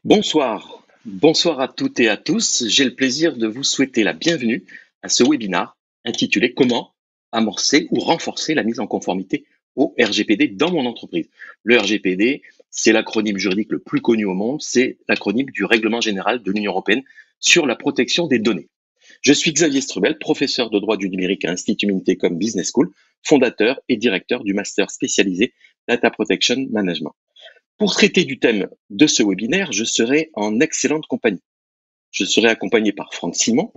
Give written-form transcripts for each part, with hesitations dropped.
Bonsoir à toutes et à tous. J'ai le plaisir de vous souhaiter la bienvenue à ce webinaire intitulé Comment amorcer ou renforcer la mise en conformité au RGPD dans mon entreprise. Le RGPD, c'est l'acronyme juridique le plus connu au monde, c'est l'acronyme du Règlement général de l'Union européenne sur la protection des données. Je suis Xavier Strubel, professeur de droit du numérique à Institut Mines-Técom Business School, fondateur et directeur du master spécialisé Data Protection Management. Pour traiter du thème de ce webinaire, je serai en excellente compagnie. Je serai accompagné par Franck Simon,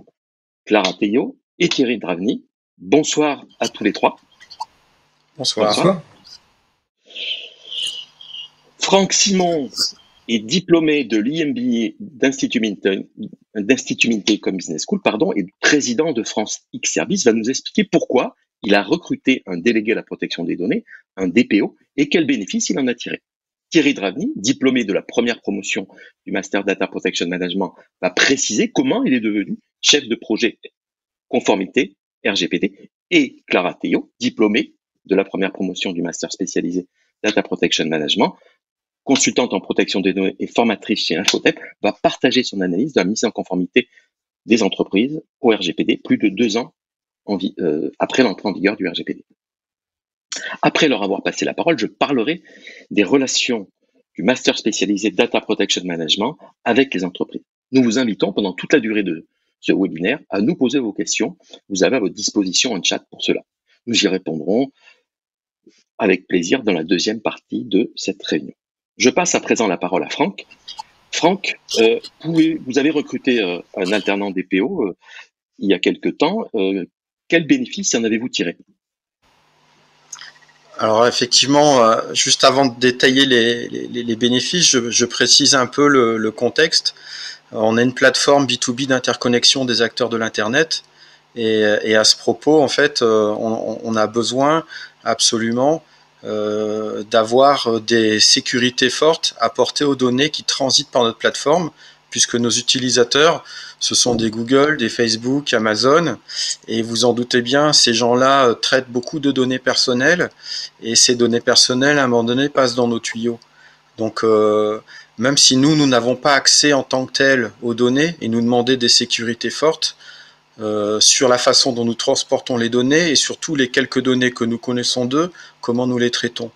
Clara Teillot et Thierry Dravny. Bonsoir à tous les trois. Bonsoir. Bonsoir. Franck Simon est diplômé de l'IMBA d'Institut Mines-Técom Business School, et président de France X Service, va nous expliquer pourquoi il a recruté un délégué à la protection des données, un DPO, et quels bénéfices il en a tiré. Thierry Dravny, diplômé de la première promotion du Master Data Protection Management, va préciser comment il est devenu chef de projet conformité RGPD. Et Clara Teillot, diplômée de la première promotion du Master spécialisé Data Protection Management, consultante en protection des données et formatrice chez Infotep, va partager son analyse de la mise en conformité des entreprises au RGPD plus de 2 ans après l'entrée en vigueur du RGPD. Après leur avoir passé la parole, je parlerai des relations du master spécialisé Data Protection Management avec les entreprises. Nous vous invitons pendant toute la durée de ce webinaire à nous poser vos questions. Vous avez à votre disposition un chat pour cela. Nous y répondrons avec plaisir dans la deuxième partie de cette réunion. Je passe à présent la parole à Franck. Franck, vous avez recruté un alternant DPO il y a quelque temps. Quels bénéfices en avez-vous tiré ? Alors effectivement, juste avant de détailler les bénéfices, je précise un peu le contexte. On a une plateforme B2B d'interconnexion des acteurs de l'Internet et à ce propos, en fait, on a besoin absolument d'avoir des sécurités fortes apportées aux données qui transitent par notre plateforme, puisque nos utilisateurs, ce sont des Google, des Facebook, Amazon, et vous en doutez bien, ces gens-là traitent beaucoup de données personnelles, et ces données personnelles, à un moment donné, passent dans nos tuyaux. Donc, même si nous n'avons pas accès en tant que tel aux données, et nous demander des sécurités fortes, sur la façon dont nous transportons les données, et surtout les quelques données que nous connaissons d'eux, comment nous les traitons.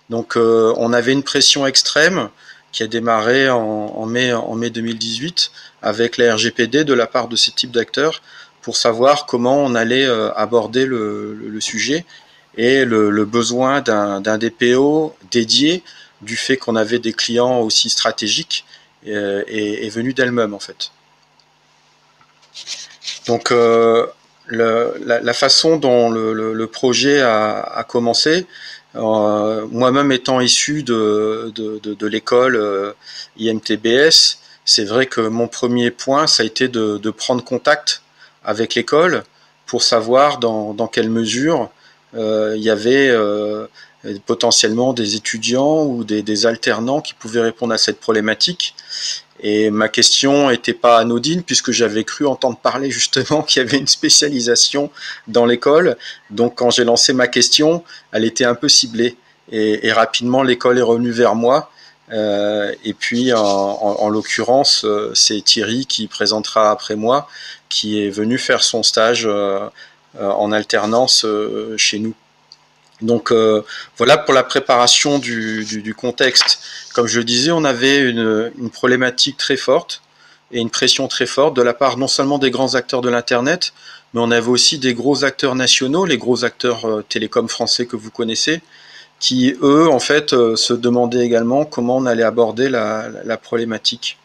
Donc, on avait une pression extrême, qui a démarré en mai 2018 avec la RGPD de la part de ces types d'acteurs pour savoir comment on allait aborder le sujet et le besoin d'un DPO dédié du fait qu'on avait des clients aussi stratégiques est venu d'elle-même en fait. Donc la façon dont le projet a commencé, moi-même étant issu de l'école IMTBS, c'est vrai que mon premier point, ça a été de prendre contact avec l'école pour savoir dans quelle mesure il y avait potentiellement des étudiants ou des alternants qui pouvaient répondre à cette problématique. Et ma question n'était pas anodine puisque j'avais cru entendre parler justement qu'il y avait une spécialisation dans l'école. Donc quand j'ai lancé ma question, elle était un peu ciblée. Et rapidement, l'école est revenue vers moi. Et puis, en l'occurrence, c'est Thierry qui présentera après moi, qui est venu faire son stage en alternance chez nous. Donc voilà pour la préparation du contexte. Comme je le disais, on avait une problématique très forte et une pression très forte de la part non seulement des grands acteurs de l'Internet, mais on avait aussi des gros acteurs nationaux, les gros acteurs télécoms français que vous connaissez, qui eux en fait se demandaient également comment on allait aborder la problématique.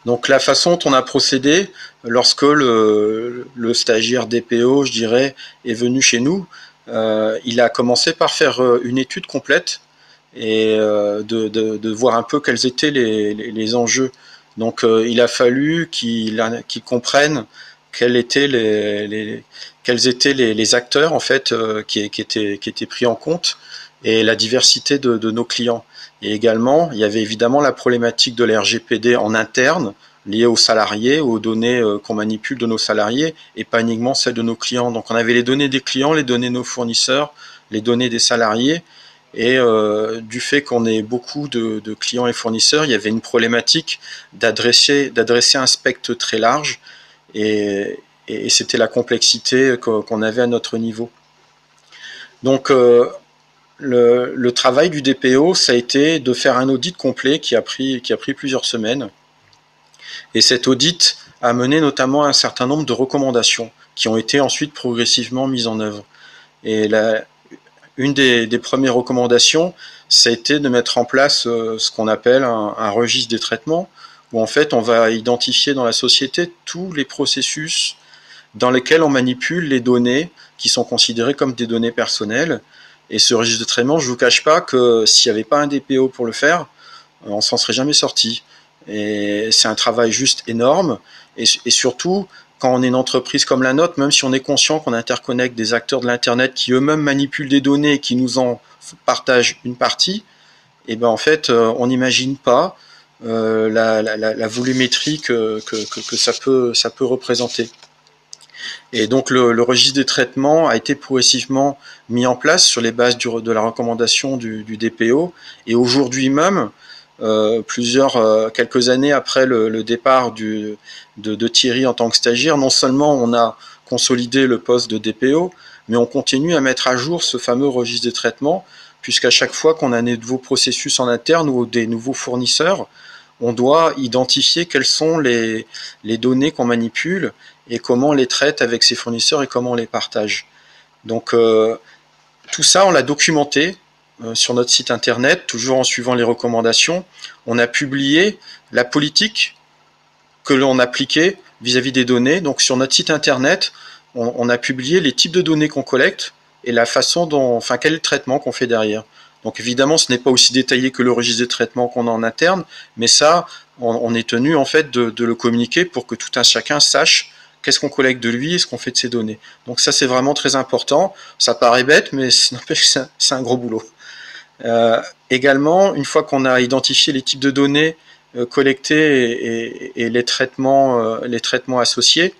Donc la façon dont on a procédé lorsque le stagiaire DPO, je dirais, est venu chez nous, il a commencé par faire une étude complète et de voir un peu quels étaient les enjeux. Donc il a fallu qu'il comprenne quels étaient les acteurs en fait qui étaient pris en compte et la diversité de nos clients. Et également, il y avait évidemment la problématique de la RGPD en interne, liée aux salariés, aux données qu'on manipule de nos salariés, et pas uniquement celles de nos clients. Donc on avait les données des clients, les données de nos fournisseurs, les données des salariés, Et du fait qu'on ait beaucoup de clients et fournisseurs, il y avait une problématique d'adresser un spectre très large, et c'était la complexité qu'on avait à notre niveau. Donc le travail du DPO, ça a été de faire un audit complet qui a pris plusieurs semaines. Et cet audit a mené notamment à un certain nombre de recommandations qui ont été ensuite progressivement mises en œuvre. Et une des premières recommandations, ça a été de mettre en place ce qu'on appelle un registre des traitements, où en fait on va identifier dans la société tous les processus dans lesquels on manipule les données qui sont considérées comme des données personnelles. Et ce registre de traitement, je ne vous cache pas que s'il n'y avait pas un DPO pour le faire, on s'en serait jamais sorti. Et c'est un travail juste énorme. Et surtout, quand on est une entreprise comme la nôtre, même si on est conscient qu'on interconnecte des acteurs de l'Internet qui eux-mêmes manipulent des données et qui nous en partagent une partie, et ben en fait, on n'imagine pas la volumétrie que ça peut représenter. Et donc le registre des traitements a été progressivement mis en place sur les bases de la recommandation du DPO. Et aujourd'hui même, quelques années après le départ de Thierry en tant que stagiaire, non seulement on a consolidé le poste de DPO, mais on continue à mettre à jour ce fameux registre des traitements, puisqu'à chaque fois qu'on a des nouveaux processus en interne ou des nouveaux fournisseurs, on doit identifier quelles sont les données qu'on manipule et comment on les traite avec ses fournisseurs et comment on les partage. Donc tout ça, on l'a documenté sur notre site internet, toujours en suivant les recommandations. On a publié la politique que l'on appliquait vis-à-vis des données. Donc sur notre site internet, on a publié les types de données qu'on collecte et la façon dont, quel est le traitement qu'on fait derrière. Donc évidemment, ce n'est pas aussi détaillé que le registre de traitement qu'on a en interne, mais ça, on est tenu en fait de le communiquer pour que tout un chacun sache qu'est-ce qu'on collecte de lui et ce qu'on fait de ces données. Donc ça, c'est vraiment très important. Ça paraît bête, mais n'empêche que c'est un gros boulot. Également, une fois qu'on a identifié les types de données collectées et les traitements associés,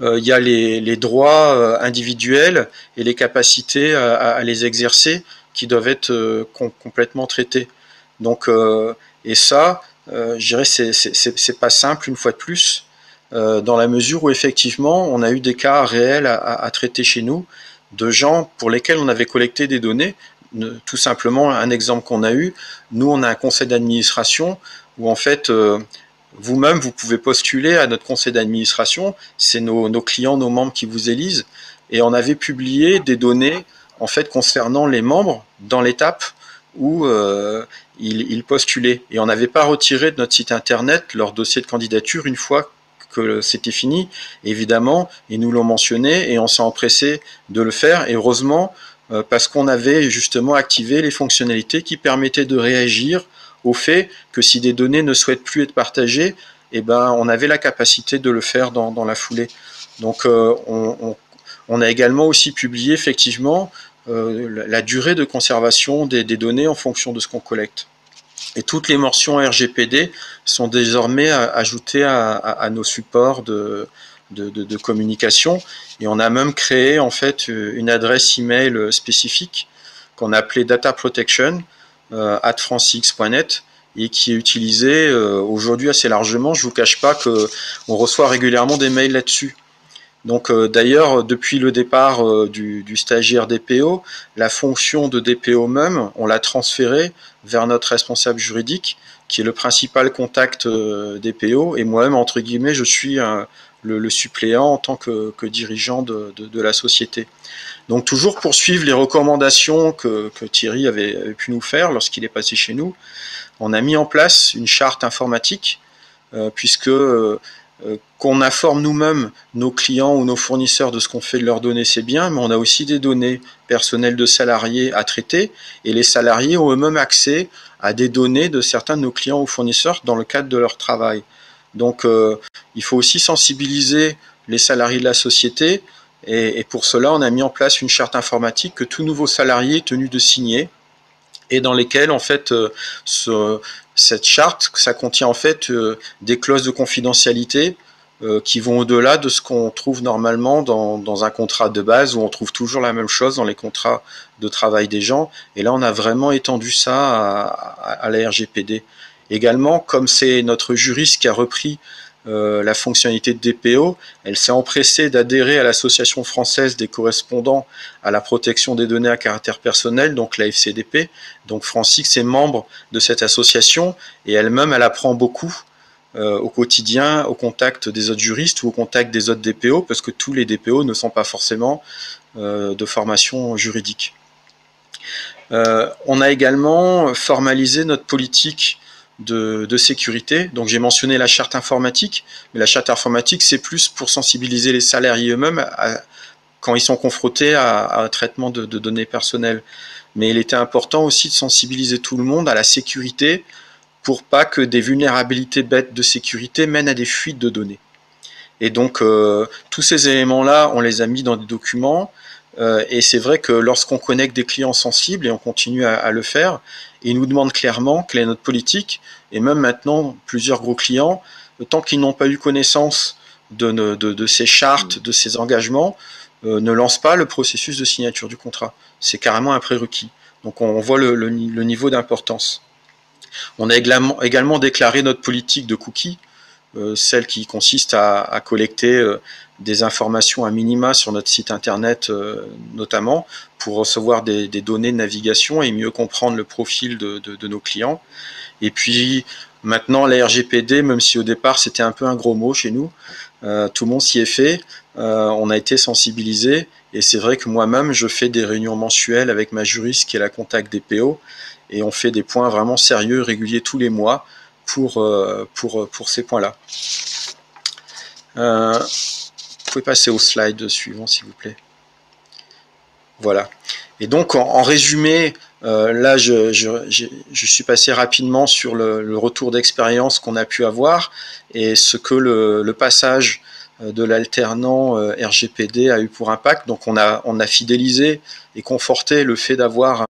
il y a les droits individuels et les capacités à les exercer qui doivent être complètement traités. Donc, et ça, je dirais, c'est pas simple une fois de plus, dans la mesure où effectivement, on a eu des cas réels à traiter chez nous de gens pour lesquels on avait collecté des données. Tout simplement, un exemple qu'on a eu, nous, on a un conseil d'administration où en fait, vous-même, vous pouvez postuler à notre conseil d'administration. C'est nos clients, nos membres qui vous élisent. Et on avait publié des données en fait concernant les membres dans l'étape où ils postulaient. Et on n'avait pas retiré de notre site internet leur dossier de candidature une fois que c'était fini. Évidemment, ils nous l'ont mentionné et on s'est empressé de le faire. Et heureusement, parce qu'on avait justement activé les fonctionnalités qui permettaient de réagir au fait que si des données ne souhaitent plus être partagées, eh ben, on avait la capacité de le faire dans la foulée. Donc on a également aussi publié effectivement la durée de conservation des données en fonction de ce qu'on collecte. Et toutes les mentions RGPD sont désormais ajoutées à nos supports de communication. Et on a même créé en fait une adresse email spécifique qu'on a appelée Data Protection @francix.net et qui est utilisée aujourd'hui assez largement. Je ne vous cache pas qu'on reçoit régulièrement des mails là-dessus. Donc d'ailleurs, depuis le départ du stagiaire DPO, la fonction de DPO même, on l'a transférée vers notre responsable juridique, qui est le principal contact DPO, et moi-même, entre guillemets, je suis le suppléant en tant que dirigeant de la société. Donc toujours pour suivre les recommandations que Thierry avait pu nous faire lorsqu'il est passé chez nous, on a mis en place une charte informatique, puisque qu'on informe nous-mêmes nos clients ou nos fournisseurs de ce qu'on fait de leurs données, c'est bien, mais on a aussi des données personnelles de salariés à traiter, et les salariés ont eux-mêmes accès à des données de certains de nos clients ou fournisseurs dans le cadre de leur travail. Donc il faut aussi sensibiliser les salariés de la société, et pour cela on a mis en place une charte informatique que tout nouveau salarié est tenu de signer, et dans lesquelles en fait cette charte, ça contient en fait des clauses de confidentialité qui vont au-delà de ce qu'on trouve normalement dans un contrat de base où on trouve toujours la même chose dans les contrats de travail des gens. Et là, on a vraiment étendu ça à la RGPD. Également, comme c'est notre juriste qui a repris la fonctionnalité de DPO, elle s'est empressée d'adhérer à l'Association française des correspondants à la protection des données à caractère personnel, donc la FCDP. Donc Francix est membre de cette association et elle-même, elle apprend beaucoup au quotidien, au contact des autres juristes ou au contact des autres DPO, parce que tous les DPO ne sont pas forcément de formation juridique. On a également formalisé notre politique de sécurité. Donc j'ai mentionné la charte informatique, mais la charte informatique, c'est plus pour sensibiliser les salariés eux-mêmes quand ils sont confrontés à un traitement de données personnelles. Mais il était important aussi de sensibiliser tout le monde à la sécurité pour pas que des vulnérabilités bêtes de sécurité mènent à des fuites de données. Et donc tous ces éléments-là, on les a mis dans des documents. Et c'est vrai que lorsqu'on connecte des clients sensibles, et on continue à le faire, ils nous demandent clairement quelle est notre politique. Et même maintenant, plusieurs gros clients, tant qu'ils n'ont pas eu connaissance de ces chartes, de ces engagements, ne lancent pas le processus de signature du contrat. C'est carrément un prérequis. Donc on voit le niveau d'importance. On a également déclaré notre politique de cookies, celle qui consiste à collecter des informations à minima sur notre site internet notamment, pour recevoir des données de navigation et mieux comprendre le profil de nos clients. Et puis maintenant la RGPD, même si au départ c'était un peu un gros mot chez nous, tout le monde s'y est fait, on a été sensibilisé, et c'est vrai que moi-même je fais des réunions mensuelles avec ma juriste qui est la contact des PO, et on fait des points vraiment sérieux, réguliers tous les mois pour ces points-là. Vous pouvez passer au slide suivant, s'il vous plaît. Voilà. Et donc, en résumé, là, je suis passé rapidement sur le retour d'expérience qu'on a pu avoir et ce que le passage de l'alternant RGPD a eu pour impact. Donc, on a fidélisé et conforté le fait d'avoir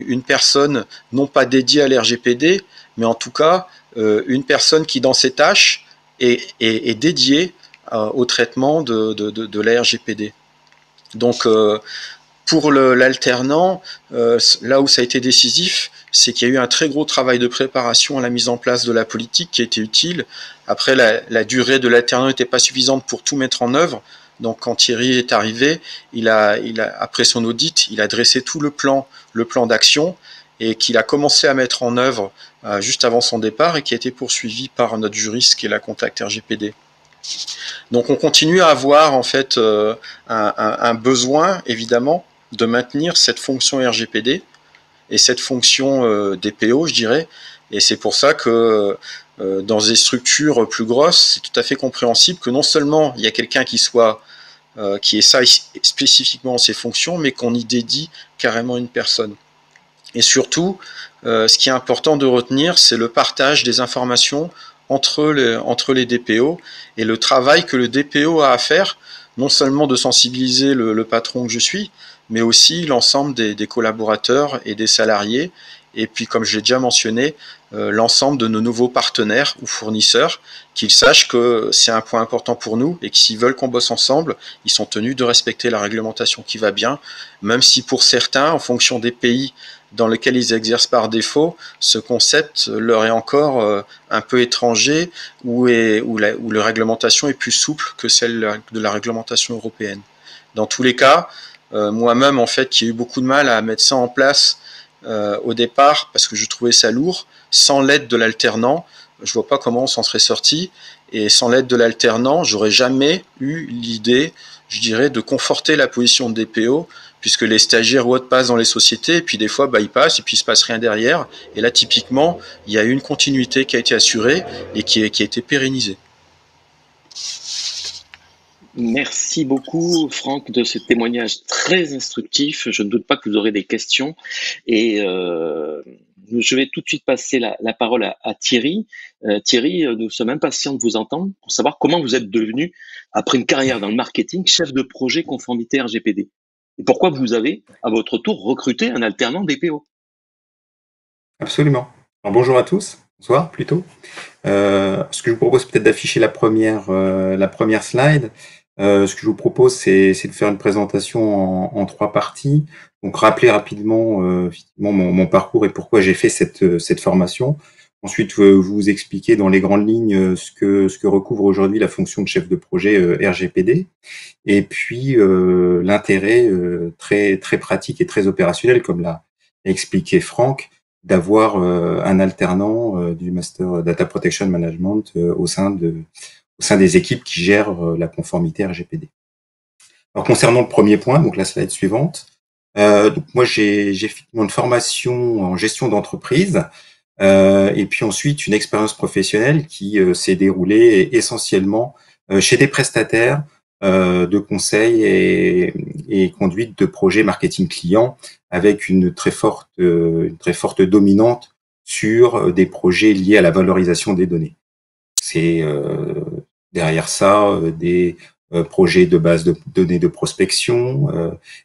une personne non pas dédiée à l'RGPD, mais en tout cas une personne qui dans ses tâches est dédiée au traitement de la RGPD. Donc pour l'alternant, là où ça a été décisif, c'est qu'il y a eu un très gros travail de préparation à la mise en place de la politique qui a été utile. Après, la durée de l'alternant n'était pas suffisante pour tout mettre en œuvre. Donc quand Thierry est arrivé, après son audit, il a dressé tout le plan d'action et qu'il a commencé à mettre en œuvre juste avant son départ et qui a été poursuivi par notre juriste qui est la contact RGPD. Donc on continue à avoir en fait un besoin évidemment de maintenir cette fonction RGPD et cette fonction DPO, je dirais. Et c'est pour ça que dans des structures plus grosses, c'est tout à fait compréhensible que non seulement il y a quelqu'un qui ait ça spécifiquement ces fonctions, mais qu'on y dédie carrément une personne. Et surtout, ce qui est important de retenir, c'est le partage des informations entre les DPO et le travail que le DPO a à faire, non seulement de sensibiliser le patron que je suis, mais aussi l'ensemble des collaborateurs et des salariés, et puis comme je l'ai déjà mentionné, l'ensemble de nos nouveaux partenaires ou fournisseurs, qu'ils sachent que c'est un point important pour nous et que s'ils veulent qu'on bosse ensemble, ils sont tenus de respecter la réglementation qui va bien, même si pour certains, en fonction des pays dans lesquels ils exercent par défaut, ce concept leur est encore un peu étranger où la réglementation est plus souple que celle de la réglementation européenne. Dans tous les cas, moi-même, en fait, qui ai eu beaucoup de mal à mettre ça en place au départ, parce que je trouvais ça lourd, sans l'aide de l'alternant, je vois pas comment on s'en serait sorti, et sans l'aide de l'alternant, j'aurais jamais eu l'idée, je dirais, de conforter la position de DPO, puisque les stagiaires ou autres passent dans les sociétés, et puis des fois, ils passent, et puis il se passe rien derrière, et là, typiquement, il y a eu une continuité qui a été assurée, et qui a été pérennisée. Merci beaucoup, Franck, de ce témoignage très instructif. Je ne doute pas que vous aurez des questions. Et je vais tout de suite passer la parole à Thierry. Thierry, nous sommes impatients de vous entendre pour savoir comment vous êtes devenu, après une carrière dans le marketing, chef de projet conformité RGPD. Et pourquoi vous avez, à votre tour, recruté un alternant DPO. Absolument. Alors, bonjour à tous. bonsoir plutôt. Ce que je vous propose peut-être d'afficher la première slide. Ce que je vous propose, c'est de faire une présentation en trois parties. Donc, rappeler rapidement effectivement mon parcours et pourquoi j'ai fait cette formation. Ensuite, vous expliquer dans les grandes lignes ce que recouvre aujourd'hui la fonction de chef de projet RGPD. Et puis, l'intérêt très pratique et très opérationnel, comme l'a expliqué Franck, d'avoir un alternant du Master Data Protection Management au sein des équipes qui gèrent la conformité RGPD. Alors, concernant le premier point, donc la slide suivante, donc moi j'ai effectivement une formation en gestion d'entreprise et puis ensuite une expérience professionnelle qui s'est déroulée essentiellement chez des prestataires de conseil et conduite de projets marketing client avec une très forte dominante sur des projets liés à la valorisation des données. C'est derrière ça des projets de base de données de prospection,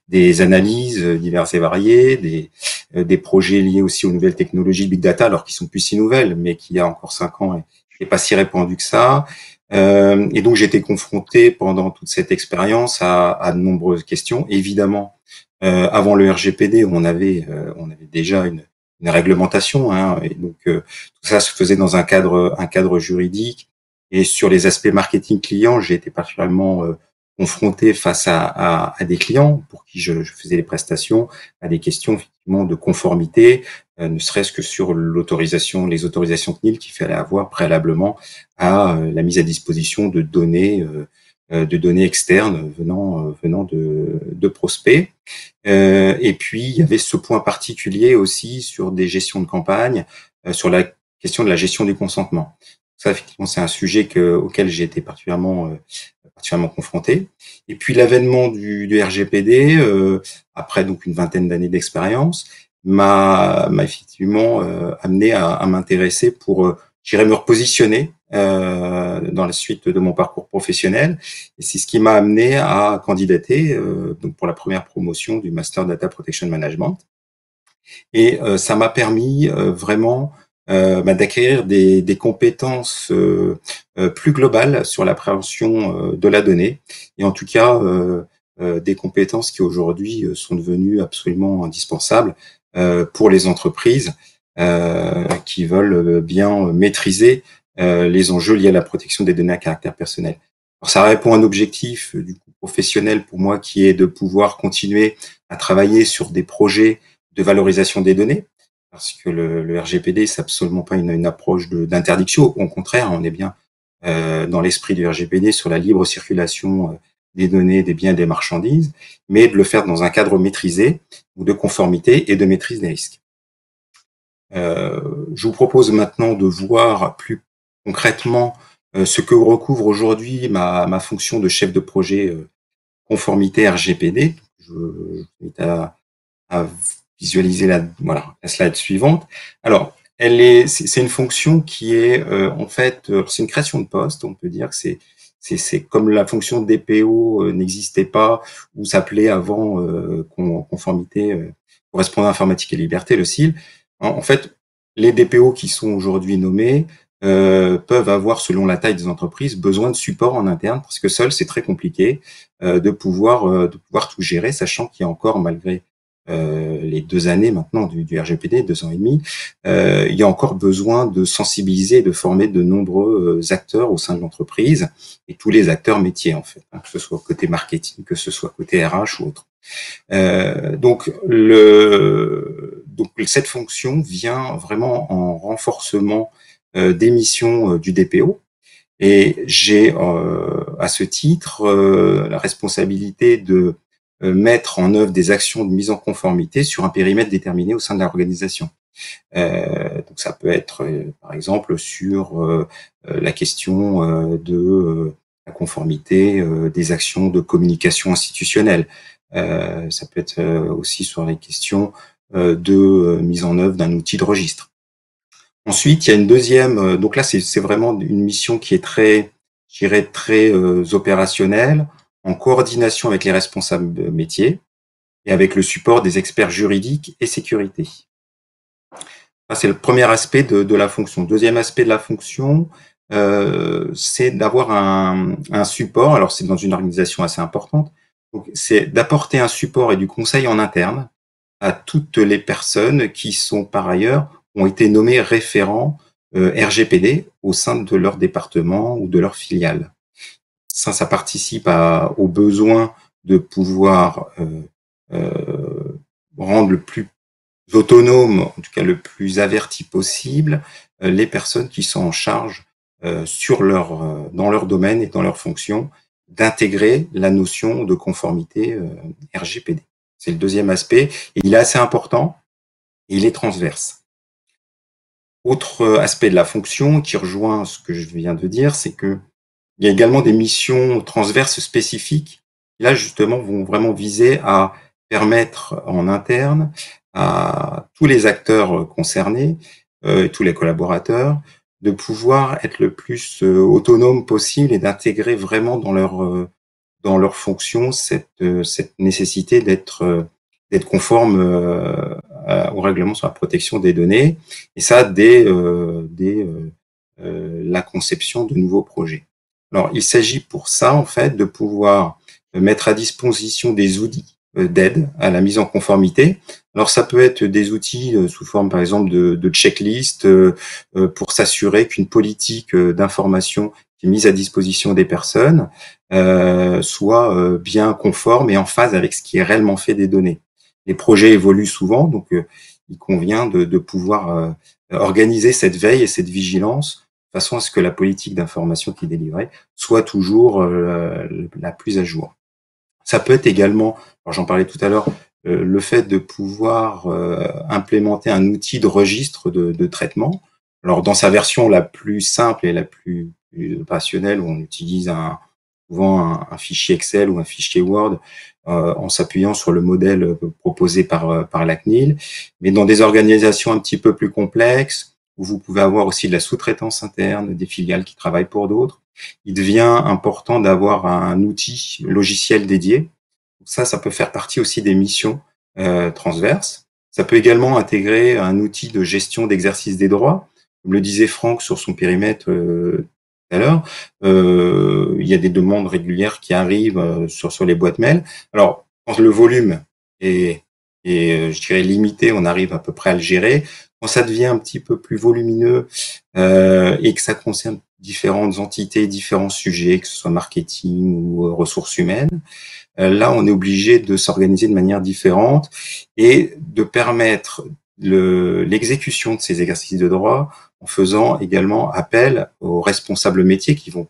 des analyses diverses et variées, des projets liés aussi aux nouvelles technologies Big Data, alors qu'ils sont plus si nouvelles, mais qui il y a encore 5 ans n'est pas si répandu que ça. Et donc j'ai été confronté pendant toute cette expérience à de nombreuses questions. Évidemment, avant le RGPD, on avait déjà une réglementation, hein, et donc tout ça se faisait dans un cadre juridique. Et sur les aspects marketing client, j'ai été particulièrement confronté face à des clients pour qui je faisais les prestations, à des questions effectivement de conformité, ne serait-ce que sur les autorisations CNIL qu'il fallait avoir préalablement à la mise à disposition de données externes venant de prospects. Et puis il y avait ce point particulier aussi sur des gestions de campagne, sur la question de la gestion du consentement. Ça, effectivement, c'est un sujet auquel j'ai été particulièrement confronté. Et puis l'avènement du RGPD, après donc une vingtaine d'années d'expérience, m'a effectivement amené à m'intéresser pour, je dirais, me repositionner dans la suite de mon parcours professionnel. Et c'est ce qui m'a amené à candidater donc pour la première promotion du Master Data Protection Management. Et ça m'a permis vraiment d'acquérir des compétences plus globales sur l'appréhension de la donnée, et en tout cas des compétences qui aujourd'hui sont devenues absolument indispensables pour les entreprises qui veulent bien maîtriser les enjeux liés à la protection des données à caractère personnel. Alors, ça répond à un objectif du coup professionnel pour moi qui est de pouvoir continuer à travailler sur des projets de valorisation des données, parce que le RGPD, c'est absolument pas une approche d'interdiction. Au contraire, on est bien dans l'esprit du RGPD sur la libre circulation des données, des biens et des marchandises, mais de le faire dans un cadre maîtrisé, ou de conformité et de maîtrise des risques. Je vous propose maintenant de voir plus concrètement ce que recouvre aujourd'hui ma fonction de chef de projet conformité RGPD. Je vous invite à visualiser la slide suivante. Alors, c'est une fonction qui est en fait, c'est une création de poste. On peut dire que c'est comme la fonction de DPO n'existait pas ou s'appelait avant conformité correspondant informatique et liberté, le CIL. En fait, les DPO qui sont aujourd'hui nommés peuvent avoir, selon la taille des entreprises, besoin de support en interne, parce que seul, c'est très compliqué de pouvoir tout gérer, sachant qu'il y a encore, malgré les 2 années maintenant du RGPD, 2 ans et demi, il y a encore besoin de sensibiliser et de former de nombreux acteurs au sein de l'entreprise, et tous les acteurs métiers en fait, hein, que ce soit côté marketing, que ce soit côté RH ou autre. Donc cette fonction vient vraiment en renforcement des missions du DPO, et j'ai à ce titre la responsabilité de mettre en œuvre des actions de mise en conformité sur un périmètre déterminé au sein de l'organisation. Donc ça peut être par exemple sur la question de la conformité des actions de communication institutionnelle. Ça peut être aussi sur les questions de mise en œuvre d'un outil de registre. Ensuite, il y a une deuxième, donc là c'est vraiment une mission qui est très, je dirais, très opérationnelle, en coordination avec les responsables métiers et avec le support des experts juridiques et sécurité. C'est le premier aspect de la fonction. Deuxième aspect de la fonction, c'est d'avoir un support. Alors, c'est dans une organisation assez importante. Donc, c'est d'apporter un support et du conseil en interne à toutes les personnes qui sont par ailleurs ont été nommées référents RGPD au sein de leur département ou de leur filiale. Ça participe au besoin de pouvoir rendre le plus autonome, en tout cas le plus averti possible, les personnes qui sont en charge dans leur domaine et dans leur fonction d'intégrer la notion de conformité RGPD. C'est le deuxième aspect, et il est assez important, et il est transverse. Autre aspect de la fonction qui rejoint ce que je viens de dire, c'est que il y a également des missions transverses spécifiques qui, là, justement, vont vraiment viser à permettre en interne à tous les acteurs concernés, tous les collaborateurs, de pouvoir être le plus autonome possible et d'intégrer vraiment dans leur fonction cette nécessité d'être conforme au règlement sur la protection des données, et ça dès la conception de nouveaux projets. Alors, il s'agit pour ça, en fait, de pouvoir mettre à disposition des outils d'aide à la mise en conformité. Alors, ça peut être des outils sous forme, par exemple, de checklist pour s'assurer qu'une politique d'information qui est mise à disposition des personnes soit bien conforme et en phase avec ce qui est réellement fait des données. Les projets évoluent souvent, donc il convient de pouvoir organiser cette veille et cette vigilance de façon à ce que la politique d'information qui est délivrée soit toujours la plus à jour. Ça peut être également, alors j'en parlais tout à l'heure, le fait de pouvoir implémenter un outil de registre de traitement. Alors dans sa version la plus simple et la plus rationnelle, où on utilise souvent un fichier Excel ou un fichier Word en s'appuyant sur le modèle proposé par la CNIL. Mais dans des organisations un petit peu plus complexes, où vous pouvez avoir aussi de la sous-traitance interne, des filiales qui travaillent pour d'autres, il devient important d'avoir un outil logiciel dédié. Ça peut faire partie aussi des missions transverses. Ça peut également intégrer un outil de gestion d'exercice des droits. Comme le disait Franck sur son périmètre tout à l'heure, il y a des demandes régulières qui arrivent sur les boîtes mail. Alors, quand le volume est je dirais limité, on arrive à peu près à le gérer. Quand ça devient un petit peu plus volumineux et que ça concerne différentes entités, différents sujets, que ce soit marketing ou ressources humaines, là, on est obligé de s'organiser de manière différente et de permettre l'exécution de ces exercices de droit en faisant également appel aux responsables métiers qui vont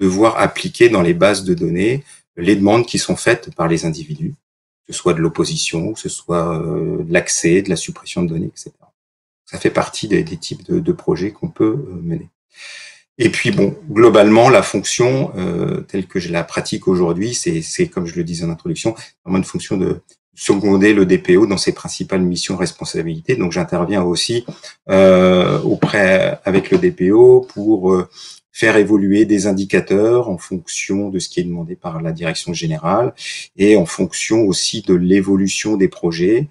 devoir appliquer dans les bases de données les demandes qui sont faites par les individus, que ce soit de l'opposition, que ce soit de l'accès, de la suppression de données, etc. Ça fait partie des types de projets qu'on peut mener. Et puis bon, globalement, la fonction telle que je la pratique aujourd'hui, c'est comme je le disais en introduction, vraiment une fonction de seconder le DPO dans ses principales missions et responsabilités. Donc j'interviens aussi avec le DPO pour faire évoluer des indicateurs en fonction de ce qui est demandé par la direction générale et en fonction aussi de l'évolution des projets,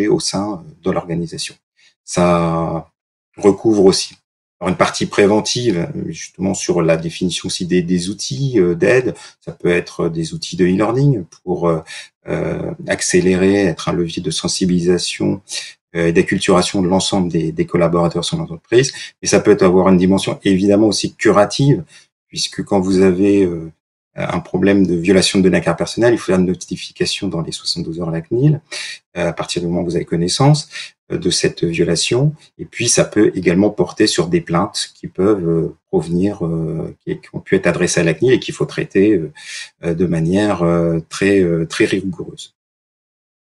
au sein de l'organisation. Ça recouvre aussi une partie préventive, justement sur la définition aussi des outils d'aide. Ça peut être des outils de e-learning pour accélérer, être un levier de sensibilisation et d'acculturation de l'ensemble des collaborateurs sur l'entreprise. Et ça peut avoir une dimension évidemment aussi curative, puisque quand vous avez un problème de violation de données à caractère personnel, il faut faire une notification dans les 72 heures à la CNIL, à partir du moment où vous avez connaissance de cette violation. Et puis, ça peut également porter sur des plaintes qui peuvent provenir, qui ont pu être adressées à la CNIL et qu'il faut traiter de manière très rigoureuse.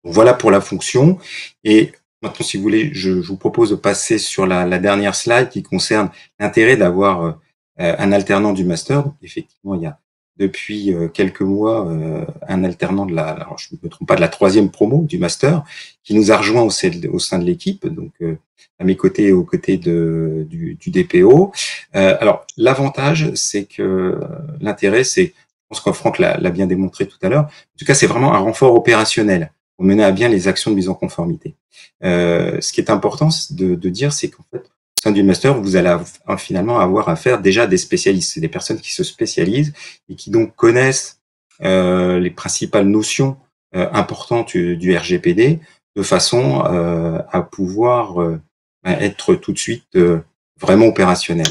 Donc, voilà pour la fonction. Et maintenant, si vous voulez, je vous propose de passer sur la dernière slide qui concerne l'intérêt d'avoir un alternant du master. Donc, effectivement, il y a depuis quelques mois un alternant alors je ne me trompe pas, de la 3e promo du master qui nous a rejoint au sein de l'équipe, donc à mes côtés et aux côtés du DPO. Alors l'avantage, c'est que l'intérêt, c'est, je pense que Franck l'a bien démontré tout à l'heure, en tout cas c'est vraiment un renfort opérationnel pour mener à bien les actions de mise en conformité. Ce qui est important de dire, c'est qu'en fait, au sein du master, vous allez finalement avoir affaire déjà à des spécialistes. C'est des personnes qui se spécialisent et qui donc connaissent les principales notions importantes du RGPD de façon à pouvoir être tout de suite vraiment opérationnel.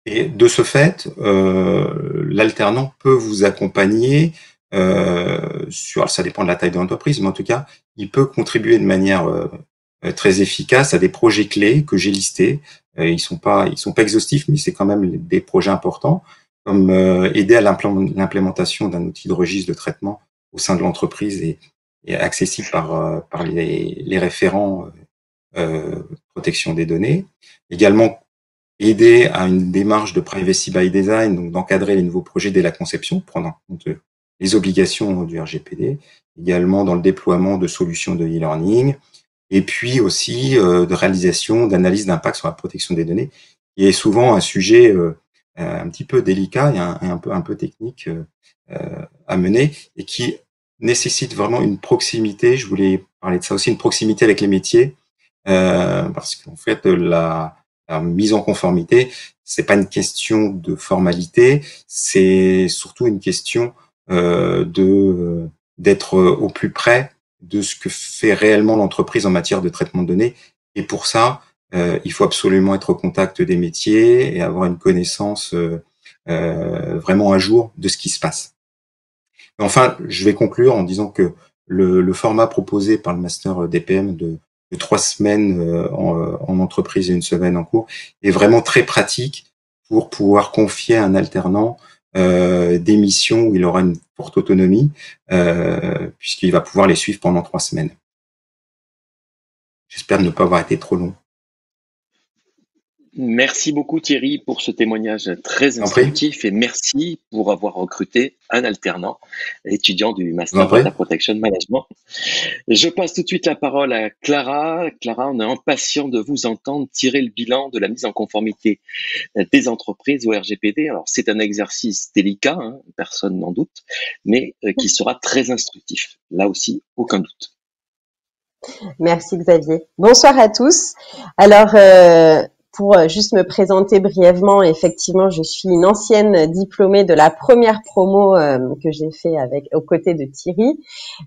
Et de ce fait, l'alternant peut vous accompagner ça dépend de la taille de l'entreprise, mais en tout cas, il peut contribuer de manière très efficace à des projets clés que j'ai listés. Ils sont pas exhaustifs, mais c'est quand même des projets importants, comme aider à l'implémentation d'un outil de registre de traitement au sein de l'entreprise et accessible par les référents protection des données. Également, aider à une démarche de privacy by design, donc d'encadrer les nouveaux projets dès la conception, prendre en compte les obligations du RGPD, également dans le déploiement de solutions de e-learning, et puis aussi de réalisation d'analyse d'impact sur la protection des données, qui est souvent un sujet un petit peu délicat et un peu technique à mener, et qui nécessite vraiment une proximité. Je voulais parler de ça aussi, une proximité avec les métiers, parce qu'en fait la mise en conformité, c'est pas une question de formalité, c'est surtout une question d'être au plus près de ce que fait réellement l'entreprise en matière de traitement de données. Et pour ça, il faut absolument être au contact des métiers et avoir une connaissance vraiment à jour de ce qui se passe. Enfin, je vais conclure en disant que le format proposé par le master DPM de 3 semaines en entreprise et 1 semaine en cours est vraiment très pratique pour pouvoir confier à un alternant des missions où il aura une forte autonomie, puisqu'il va pouvoir les suivre pendant 3 semaines. J'espère ne pas avoir été trop long. Merci beaucoup Thierry pour ce témoignage très instructif et merci pour avoir recruté un alternant étudiant du Master Data Protection Management. Je passe tout de suite la parole à Clara. Clara, on est impatient de vous entendre tirer le bilan de la mise en conformité des entreprises au RGPD. Alors c'est un exercice délicat, hein, personne n'en doute, mais qui sera très instructif. Là aussi, aucun doute. Merci Xavier. Bonsoir à tous. Alors, pour juste me présenter brièvement, effectivement, je suis une ancienne diplômée de la première promo que j'ai fait aux côtés de Thierry.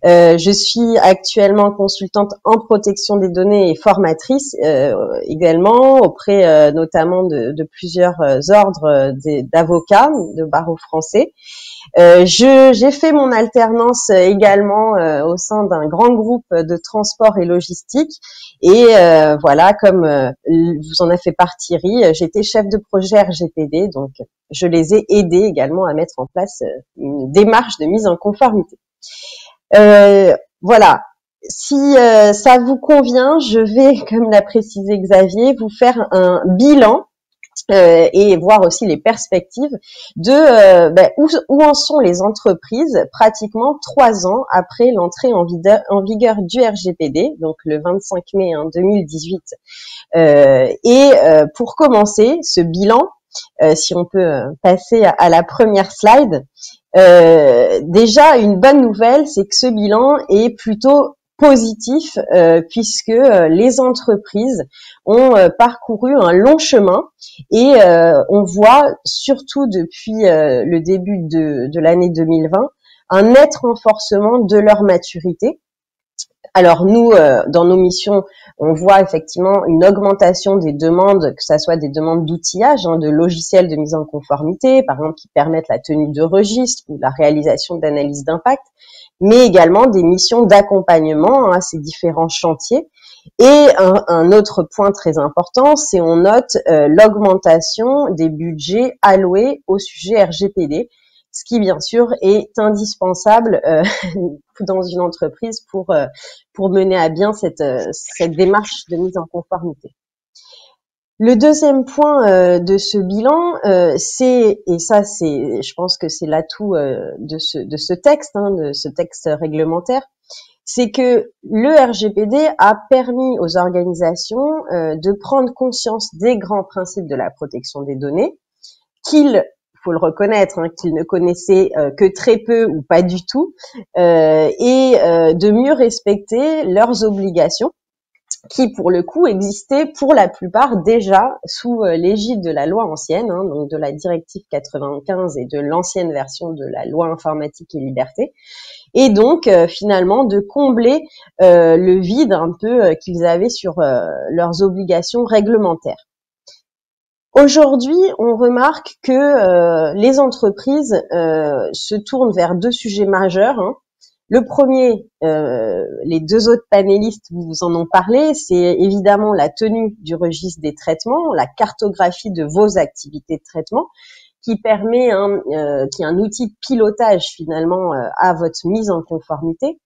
Je suis actuellement consultante en protection des données et formatrice également auprès notamment de plusieurs ordres d'avocats de barreau français. J'ai fait mon alternance également au sein d'un grand groupe de transport et logistique et voilà, comme vous en avez fait part Thierry, j'étais chef de projet RGPD, donc je les ai aidés également à mettre en place une démarche de mise en conformité. Voilà. Si ça vous convient, je vais, comme l'a précisé Xavier, vous faire un bilan et voir aussi les perspectives de où en sont les entreprises pratiquement 3 ans après l'entrée en vigueur du RGPD, donc le 25 mai 2018. Pour commencer ce bilan, si on peut passer à la première slide, déjà une bonne nouvelle, c'est que ce bilan est plutôt positif puisque les entreprises ont parcouru un long chemin et on voit surtout depuis le début de l'année 2020 un net renforcement de leur maturité. Alors nous, dans nos missions, on voit effectivement une augmentation des demandes, que ça soit des demandes d'outillage, de logiciels de mise en conformité, par exemple qui permettent la tenue de registre ou la réalisation d'analyses d'impact, mais également des missions d'accompagnement à ces différents chantiers. Et un autre point très important, c'est on note l'augmentation des budgets alloués au sujet RGPD, ce qui bien sûr est indispensable dans une entreprise pour mener à bien cette démarche de mise en conformité. Le deuxième point de ce bilan, je pense que c'est l'atout de ce texte, de ce texte réglementaire, c'est que le RGPD a permis aux organisations de prendre conscience des grands principes de la protection des données, qu'il faut le reconnaître, hein, qu'ils ne connaissaient que très peu ou pas du tout, et de mieux respecter leurs obligations, qui pour le coup existaient pour la plupart déjà sous l'égide de la loi ancienne, hein, donc de la directive 95 et de l'ancienne version de la loi informatique et liberté, et donc finalement de combler le vide un peu qu'ils avaient sur leurs obligations réglementaires. Aujourd'hui, on remarque que les entreprises se tournent vers deux sujets majeurs, hein. Le premier, les deux autres panélistes vous en ont parlé, c'est évidemment la tenue du registre des traitements, la cartographie de vos activités de traitement, qui permet, qui est un outil de pilotage finalement à votre mise en conformité.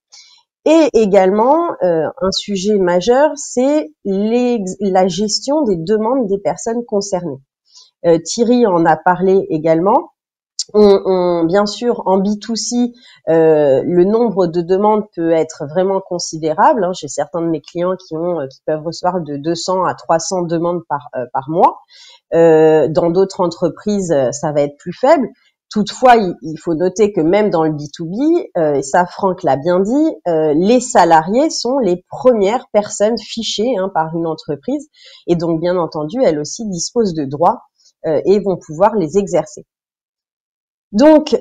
Et également, un sujet majeur, c'est la gestion des demandes des personnes concernées. Thierry en a parlé également. Bien sûr, en B2C, le nombre de demandes peut être vraiment considérable, hein. J'ai certains de mes clients qui peuvent recevoir de 200 à 300 demandes par mois. Dans d'autres entreprises, ça va être plus faible. Toutefois, il faut noter que même dans le B2B, et ça Franck l'a bien dit, les salariés sont les premières personnes fichées, hein, par une entreprise, et donc bien entendu, elles aussi disposent de droits et vont pouvoir les exercer. Donc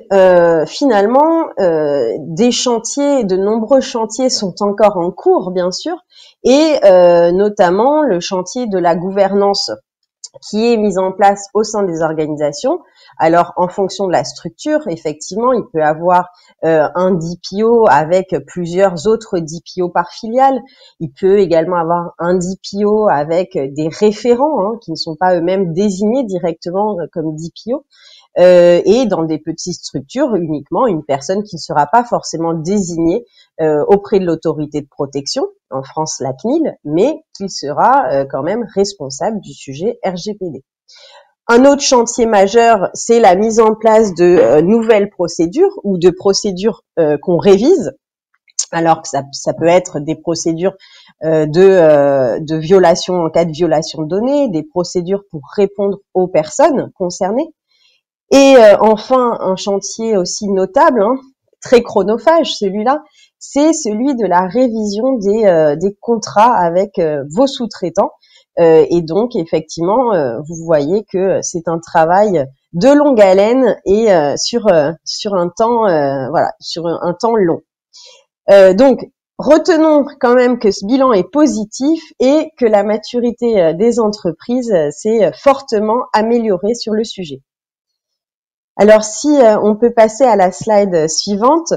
finalement, de nombreux chantiers sont encore en cours, bien sûr, et notamment le chantier de la gouvernance qui est mise en place au sein des organisations. Alors, en fonction de la structure, effectivement, il peut avoir un DPO avec plusieurs autres DPO par filiale. Il peut également avoir un DPO avec des référents, hein, qui ne sont pas eux-mêmes désignés directement comme DPO. Et dans des petites structures, uniquement une personne qui ne sera pas forcément désignée auprès de l'autorité de protection, en France la CNIL, mais qui sera quand même responsable du sujet RGPD. Un autre chantier majeur, c'est la mise en place de nouvelles procédures ou de procédures qu'on révise. Alors que ça peut être des procédures de violation en cas de violation de données, des procédures pour répondre aux personnes concernées. Et enfin, un chantier aussi notable, hein, très chronophage celui-là, c'est celui de la révision des contrats avec vos sous-traitants. Et donc, effectivement, vous voyez que c'est un travail de longue haleine et sur un temps, sur un temps long. Donc, retenons quand même que ce bilan est positif et que la maturité des entreprises s'est fortement améliorée sur le sujet. Alors, si on peut passer à la slide suivante,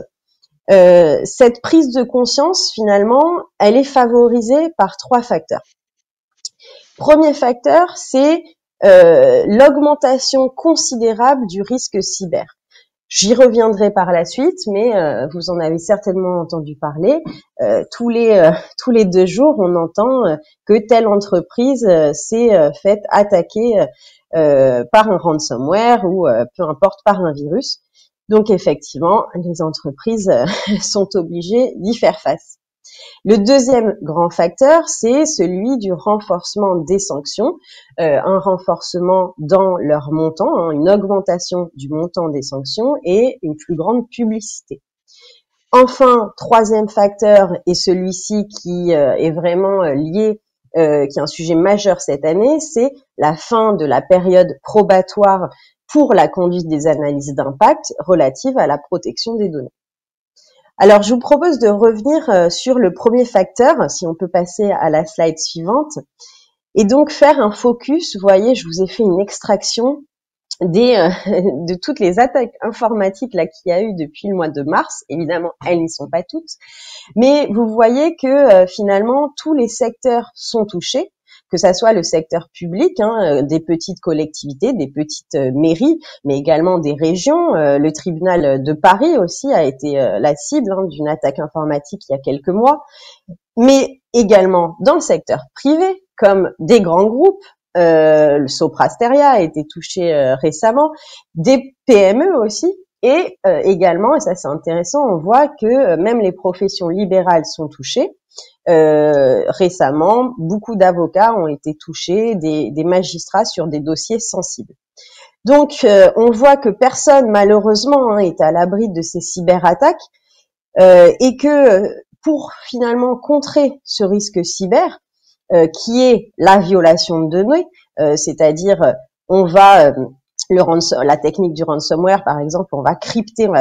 cette prise de conscience, finalement, elle est favorisée par trois facteurs. Premier facteur, c'est l'augmentation considérable du risque cyber. J'y reviendrai par la suite, mais vous en avez certainement entendu parler. Tous les 2 jours, on entend que telle entreprise s'est faite attaquer par un ransomware ou peu importe par un virus. Donc effectivement, les entreprises sont obligées d'y faire face. Le deuxième grand facteur, c'est celui du renforcement des sanctions, un renforcement dans leur montant, hein, une augmentation du montant des sanctions et une plus grande publicité. Enfin, troisième facteur, et celui-ci qui est vraiment lié, qui est un sujet majeur cette année, c'est la fin de la période probatoire pour la conduite des analyses d'impact relatives à la protection des données. Alors, je vous propose de revenir sur le premier facteur, si on peut passer à la slide suivante, et donc faire un focus. Vous voyez, je vous ai fait une extraction de toutes les attaques informatiques là qu'il y a eu depuis le mois de mars. Évidemment, elles n'y sont pas toutes, mais vous voyez que finalement tous les secteurs sont touchés, que ça soit le secteur public, hein, des petites collectivités, des petites mairies, mais également des régions. Le tribunal de Paris aussi a été la cible, hein, d'une attaque informatique il y a quelques mois, mais également dans le secteur privé, comme des grands groupes. Le Soprasteria a été touché récemment, des PME aussi, et également, et ça c'est intéressant, on voit que même les professions libérales sont touchées. Récemment, beaucoup d'avocats ont été touchés, des magistrats sur des dossiers sensibles. Donc, on voit que personne, malheureusement, est à l'abri de ces cyberattaques et que pour finalement contrer ce risque cyber, qui est la violation de données, c'est-à-dire on va la technique du ransomware, par exemple, on va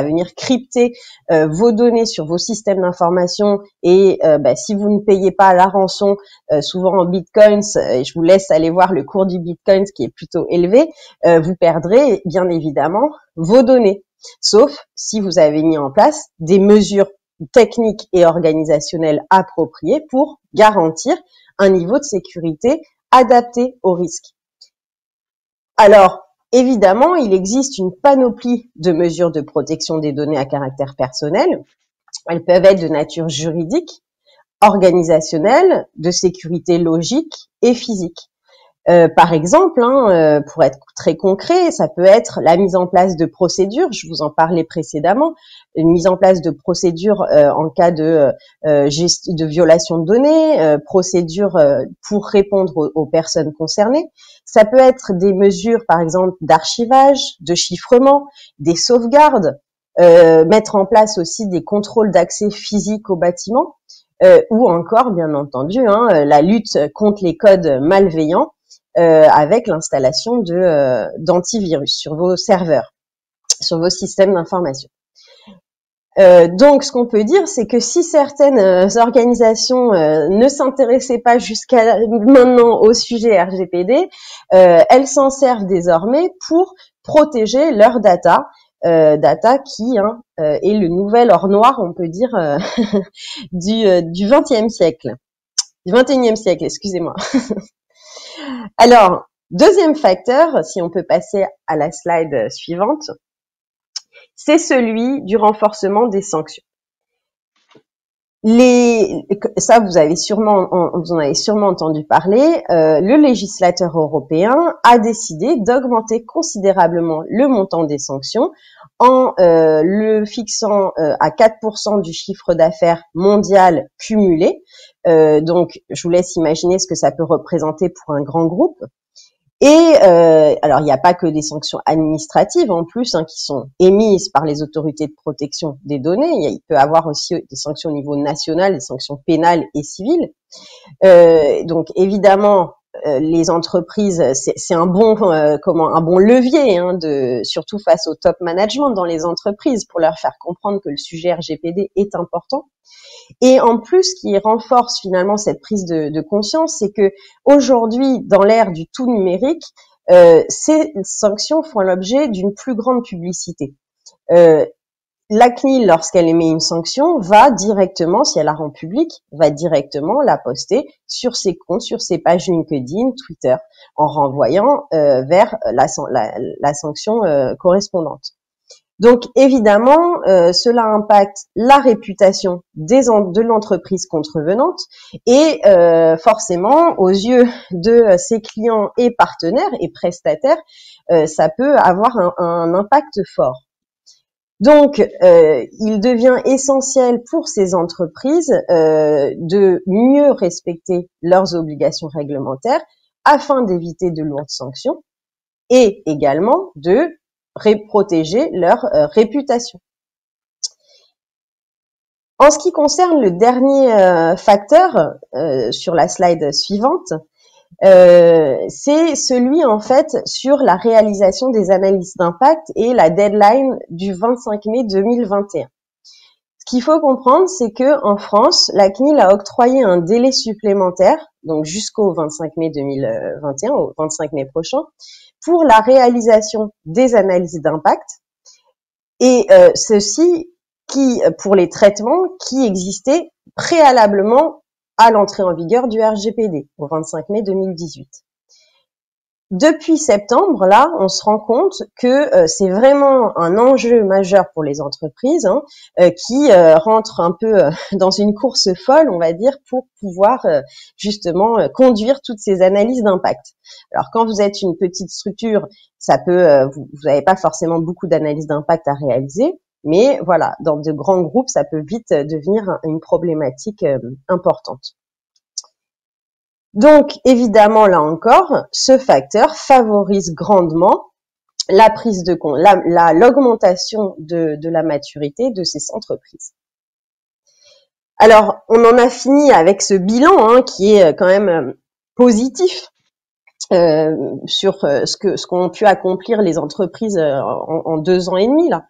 venir crypter vos données sur vos systèmes d'information et si vous ne payez pas la rançon, souvent en bitcoins, et je vous laisse aller voir le cours du bitcoin qui est plutôt élevé, vous perdrez bien évidemment vos données. Sauf si vous avez mis en place des mesures techniques et organisationnelles appropriées pour garantir un niveau de sécurité adapté au risque. Alors, évidemment, il existe une panoplie de mesures de protection des données à caractère personnel. Elles peuvent être de nature juridique, organisationnelle, de sécurité logique et physique. Par exemple, pour être très concret, ça peut être la mise en place de procédures, je vous en parlais précédemment, une mise en place de procédures en cas de violation de données, procédures pour répondre aux personnes concernées. Ça peut être des mesures, par exemple, d'archivage, de chiffrement, des sauvegardes, mettre en place aussi des contrôles d'accès physique au bâtiment, ou encore, bien entendu, la lutte contre les codes malveillants, avec l'installation d'antivirus sur vos serveurs, sur vos systèmes d'information. Donc, ce qu'on peut dire, c'est que si certaines organisations ne s'intéressaient pas jusqu'à maintenant au sujet RGPD, elles s'en servent désormais pour protéger leurs data, data qui est le nouvel or noir, on peut dire, du XXe siècle, du XXIe siècle, excusez-moi. Alors, deuxième facteur, si on peut passer à la slide suivante, c'est celui du renforcement des sanctions. Ça, vous en avez sûrement entendu parler. Le législateur européen a décidé d'augmenter considérablement le montant des sanctions en le fixant à 4% du chiffre d'affaires mondial cumulé. Donc, je vous laisse imaginer ce que ça peut représenter pour un grand groupe. Et alors, il n'y a pas que des sanctions administratives en plus qui sont émises par les autorités de protection des données. Il peut y avoir aussi des sanctions au niveau national, des sanctions pénales et civiles. Donc, évidemment, les entreprises, c'est un bon levier, surtout face au top management dans les entreprises, pour leur faire comprendre que le sujet RGPD est important. Et en plus, ce qui renforce finalement cette prise de conscience, c'est que aujourd'hui, dans l'ère du tout numérique, ces sanctions font l'objet d'une plus grande publicité. La CNIL, lorsqu'elle émet une sanction, va directement, si elle la rend publique, va directement la poster sur ses comptes, sur ses pages LinkedIn, Twitter, en renvoyant vers la sanction correspondante. Donc, évidemment, cela impacte la réputation de l'entreprise contrevenante et forcément, aux yeux de ses clients et partenaires et prestataires, ça peut avoir un impact fort. Donc, il devient essentiel pour ces entreprises de mieux respecter leurs obligations réglementaires afin d'éviter de lourdes sanctions et également de protéger leur réputation. En ce qui concerne le dernier facteur sur la slide suivante, c'est celui en fait sur la réalisation des analyses d'impact et la deadline du 25 mai 2021. Ce qu'il faut comprendre, c'est que en France, la CNIL a octroyé un délai supplémentaire, donc jusqu'au 25 mai 2021, au 25 mai prochain, pour la réalisation des analyses d'impact, et ceci pour les traitements qui existaient préalablement à l'entrée en vigueur du RGPD, au 25 mai 2018. Depuis septembre, là, on se rend compte que c'est vraiment un enjeu majeur pour les entreprises qui rentrent un peu dans une course folle, on va dire, pour pouvoir justement conduire toutes ces analyses d'impact. Alors, quand vous êtes une petite structure, ça peut, vous n'avez pas forcément beaucoup d'analyses d'impact à réaliser, mais voilà, dans de grands groupes, ça peut vite devenir une problématique importante. Donc, évidemment, là encore, ce facteur favorise grandement la prise de compte, l'augmentation de la maturité de ces entreprises. Alors, on en a fini avec ce bilan qui est quand même positif sur ce qu'ont pu accomplir les entreprises en 2 ans et demi là.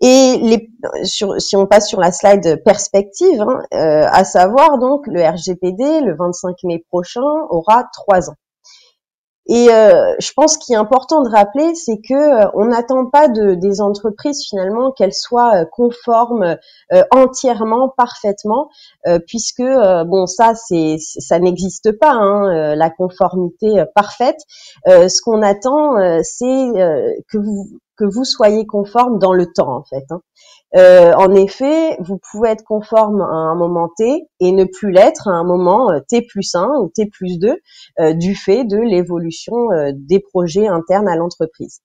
Et si on passe sur la slide perspective, à savoir donc le RGPD le 25 mai prochain aura 3 ans. Et je pense qu'il est important de rappeler, c'est que on n'attend pas des entreprises finalement qu'elles soient conformes entièrement, parfaitement, puisque bon ça n'existe pas, la conformité parfaite. Ce qu'on attend, c'est que vous soyez conforme dans le temps en fait. En effet, vous pouvez être conforme à un moment T et ne plus l'être à un moment T+1 ou T+2 du fait de l'évolution des projets internes à l'entreprise.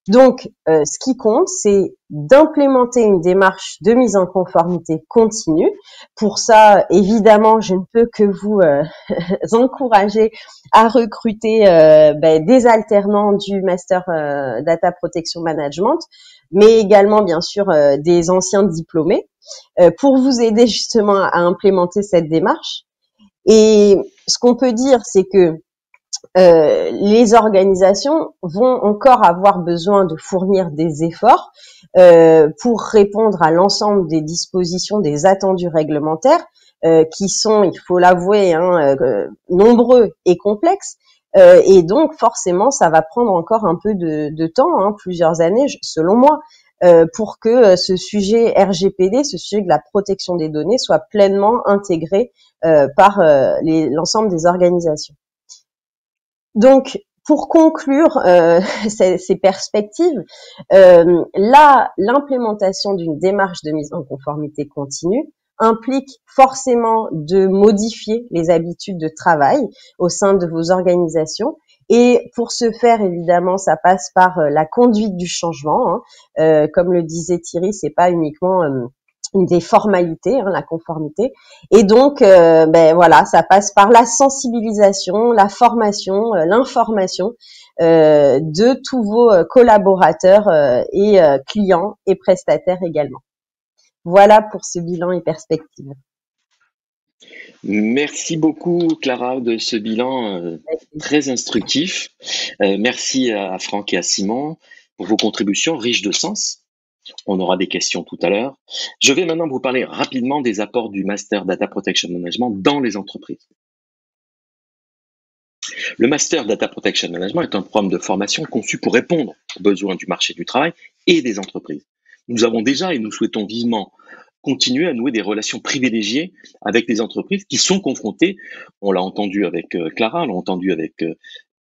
Donc, ce qui compte, c'est d'implémenter une démarche de mise en conformité continue. Pour ça, évidemment, je ne peux que vous encourager à recruter des alternants du Master Data Protection Management, mais également, bien sûr, des anciens diplômés, pour vous aider justement à implémenter cette démarche. Et ce qu'on peut dire, c'est que les organisations vont encore avoir besoin de fournir des efforts pour répondre à l'ensemble des dispositions, des attendus réglementaires qui sont, il faut l'avouer, nombreux et complexes. Et donc forcément, ça va prendre encore un peu de temps, plusieurs années, selon moi, pour que ce sujet RGPD, ce sujet de la protection des données, soit pleinement intégré par l'ensemble des organisations. Donc, pour conclure ces perspectives, l'implémentation d'une démarche de mise en conformité continue implique forcément de modifier les habitudes de travail au sein de vos organisations. Et pour ce faire, évidemment, ça passe par la conduite du changement. Comme le disait Thierry, c'est pas uniquement une des formalités, la conformité. Et donc, voilà, ça passe par la sensibilisation, la formation, l'information de tous vos collaborateurs et clients et prestataires également. Voilà pour ce bilan et perspective. Merci beaucoup, Clara, de ce bilan très instructif. Merci à Franck et à Simon pour vos contributions riches de sens. On aura des questions tout à l'heure. Je vais maintenant vous parler rapidement des apports du Master Data Protection Management dans les entreprises. Le Master Data Protection Management est un programme de formation conçu pour répondre aux besoins du marché du travail et des entreprises. Nous avons déjà et nous souhaitons vivement continuer à nouer des relations privilégiées avec les entreprises qui sont confrontées, on l'a entendu avec Clara, on l'a entendu avec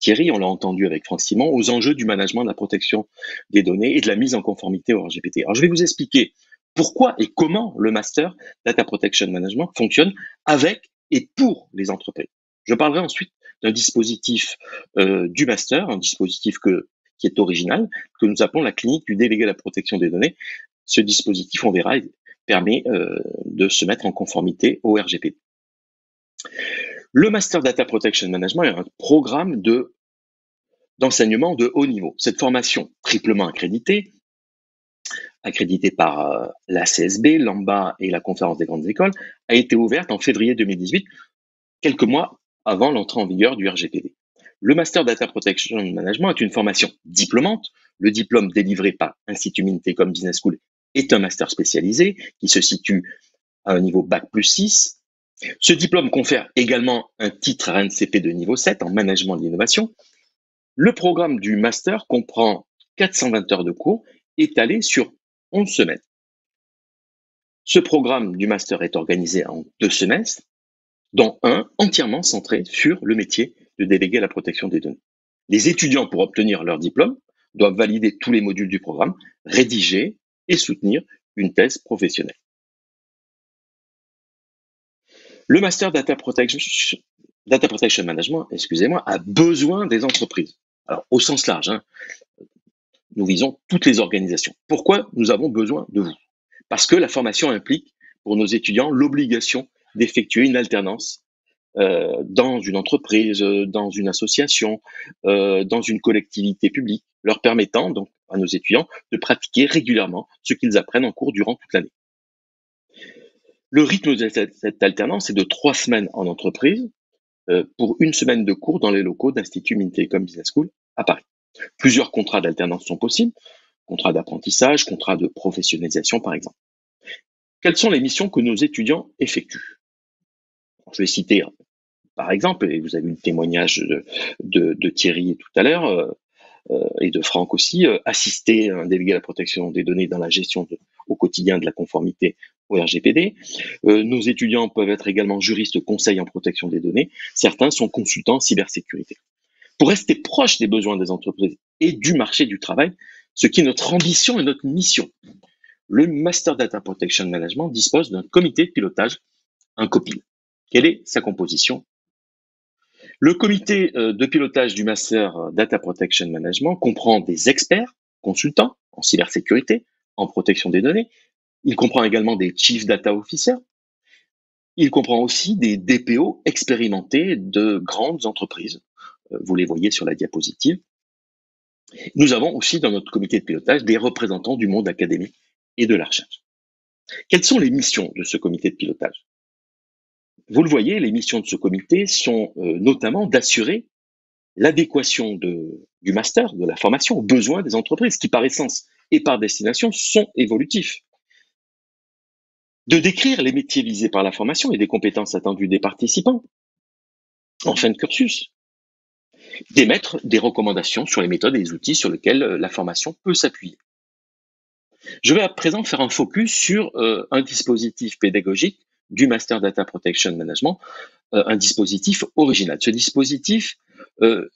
Thierry, on l'a entendu avec Franck Simon, aux enjeux du management de la protection des données et de la mise en conformité au RGPD. Alors je vais vous expliquer pourquoi et comment le Master Data Protection Management fonctionne avec et pour les entreprises. Je parlerai ensuite d'un dispositif du Master, un dispositif qui est original, que nous appelons la clinique du délégué à la protection des données. Ce dispositif, on verra, permet de se mettre en conformité au RGPD. Le Master Data Protection Management est un programme d'enseignement de haut niveau. Cette formation triplement accréditée par la CSB, l'AMBA et la Conférence des grandes écoles, a été ouverte en février 2018, quelques mois avant l'entrée en vigueur du RGPD. Le Master Data Protection Management est une formation diplômante. Le diplôme délivré par Institut Mines-Télécom Business School est un master spécialisé qui se situe à un niveau Bac+6. Ce diplôme confère également un titre RNCP de niveau 7 en management de l'innovation. Le programme du master comprend 420 heures de cours étalées sur 11 semaines. Ce programme du master est organisé en 2 semestres, dont un entièrement centré sur le métier de délégué à la protection des données. Les étudiants, pour obtenir leur diplôme, doivent valider tous les modules du programme, rédiger et soutenir une thèse professionnelle. Le Master Data Protection Management, a besoin des entreprises. Alors, au sens large, nous visons toutes les organisations. Pourquoi nous avons besoin de vous? Parce que la formation implique pour nos étudiants l'obligation d'effectuer une alternance dans une entreprise, dans une association, dans une collectivité publique, leur permettant donc à nos étudiants de pratiquer régulièrement ce qu'ils apprennent en cours durant toute l'année. Le rythme de cette alternance est de 3 semaines en entreprise pour 1 semaine de cours dans les locaux d'Institut Mines-Télécom Business School à Paris. Plusieurs contrats d'alternance sont possibles, contrats d'apprentissage, contrats de professionnalisation par exemple. Quelles sont les missions que nos étudiants effectuent? Je vais citer par exemple, et vous avez eu le témoignage de Thierry tout à l'heure, et de Franck aussi, assister un délégué à la protection des données dans la gestion au quotidien de la conformité au RGPD. Nos étudiants peuvent être également juristes conseils en protection des données. Certains sont consultants en cybersécurité. Pour rester proche des besoins des entreprises et du marché du travail, ce qui est notre ambition et notre mission, le Master Data Protection Management dispose d'un comité de pilotage, un COPIL. Quelle est sa composition? Le comité de pilotage du Master Data Protection Management comprend des experts, consultants en cybersécurité, en protection des données. Il comprend également des Chief Data Officers. Il comprend aussi des DPO expérimentés de grandes entreprises. Vous les voyez sur la diapositive. Nous avons aussi dans notre comité de pilotage des représentants du monde académique et de la recherche. Quelles sont les missions de ce comité de pilotage? Vous le voyez, les missions de ce comité sont notamment d'assurer l'adéquation du master, de la formation, aux besoins des entreprises qui, par essence et par destination, sont évolutifs. De décrire les métiers visés par la formation et des compétences attendues des participants en fin de cursus. D'émettre des recommandations sur les méthodes et les outils sur lesquels la formation peut s'appuyer. Je vais à présent faire un focus sur un dispositif pédagogique du Master Data Protection Management, un dispositif original. Ce dispositif,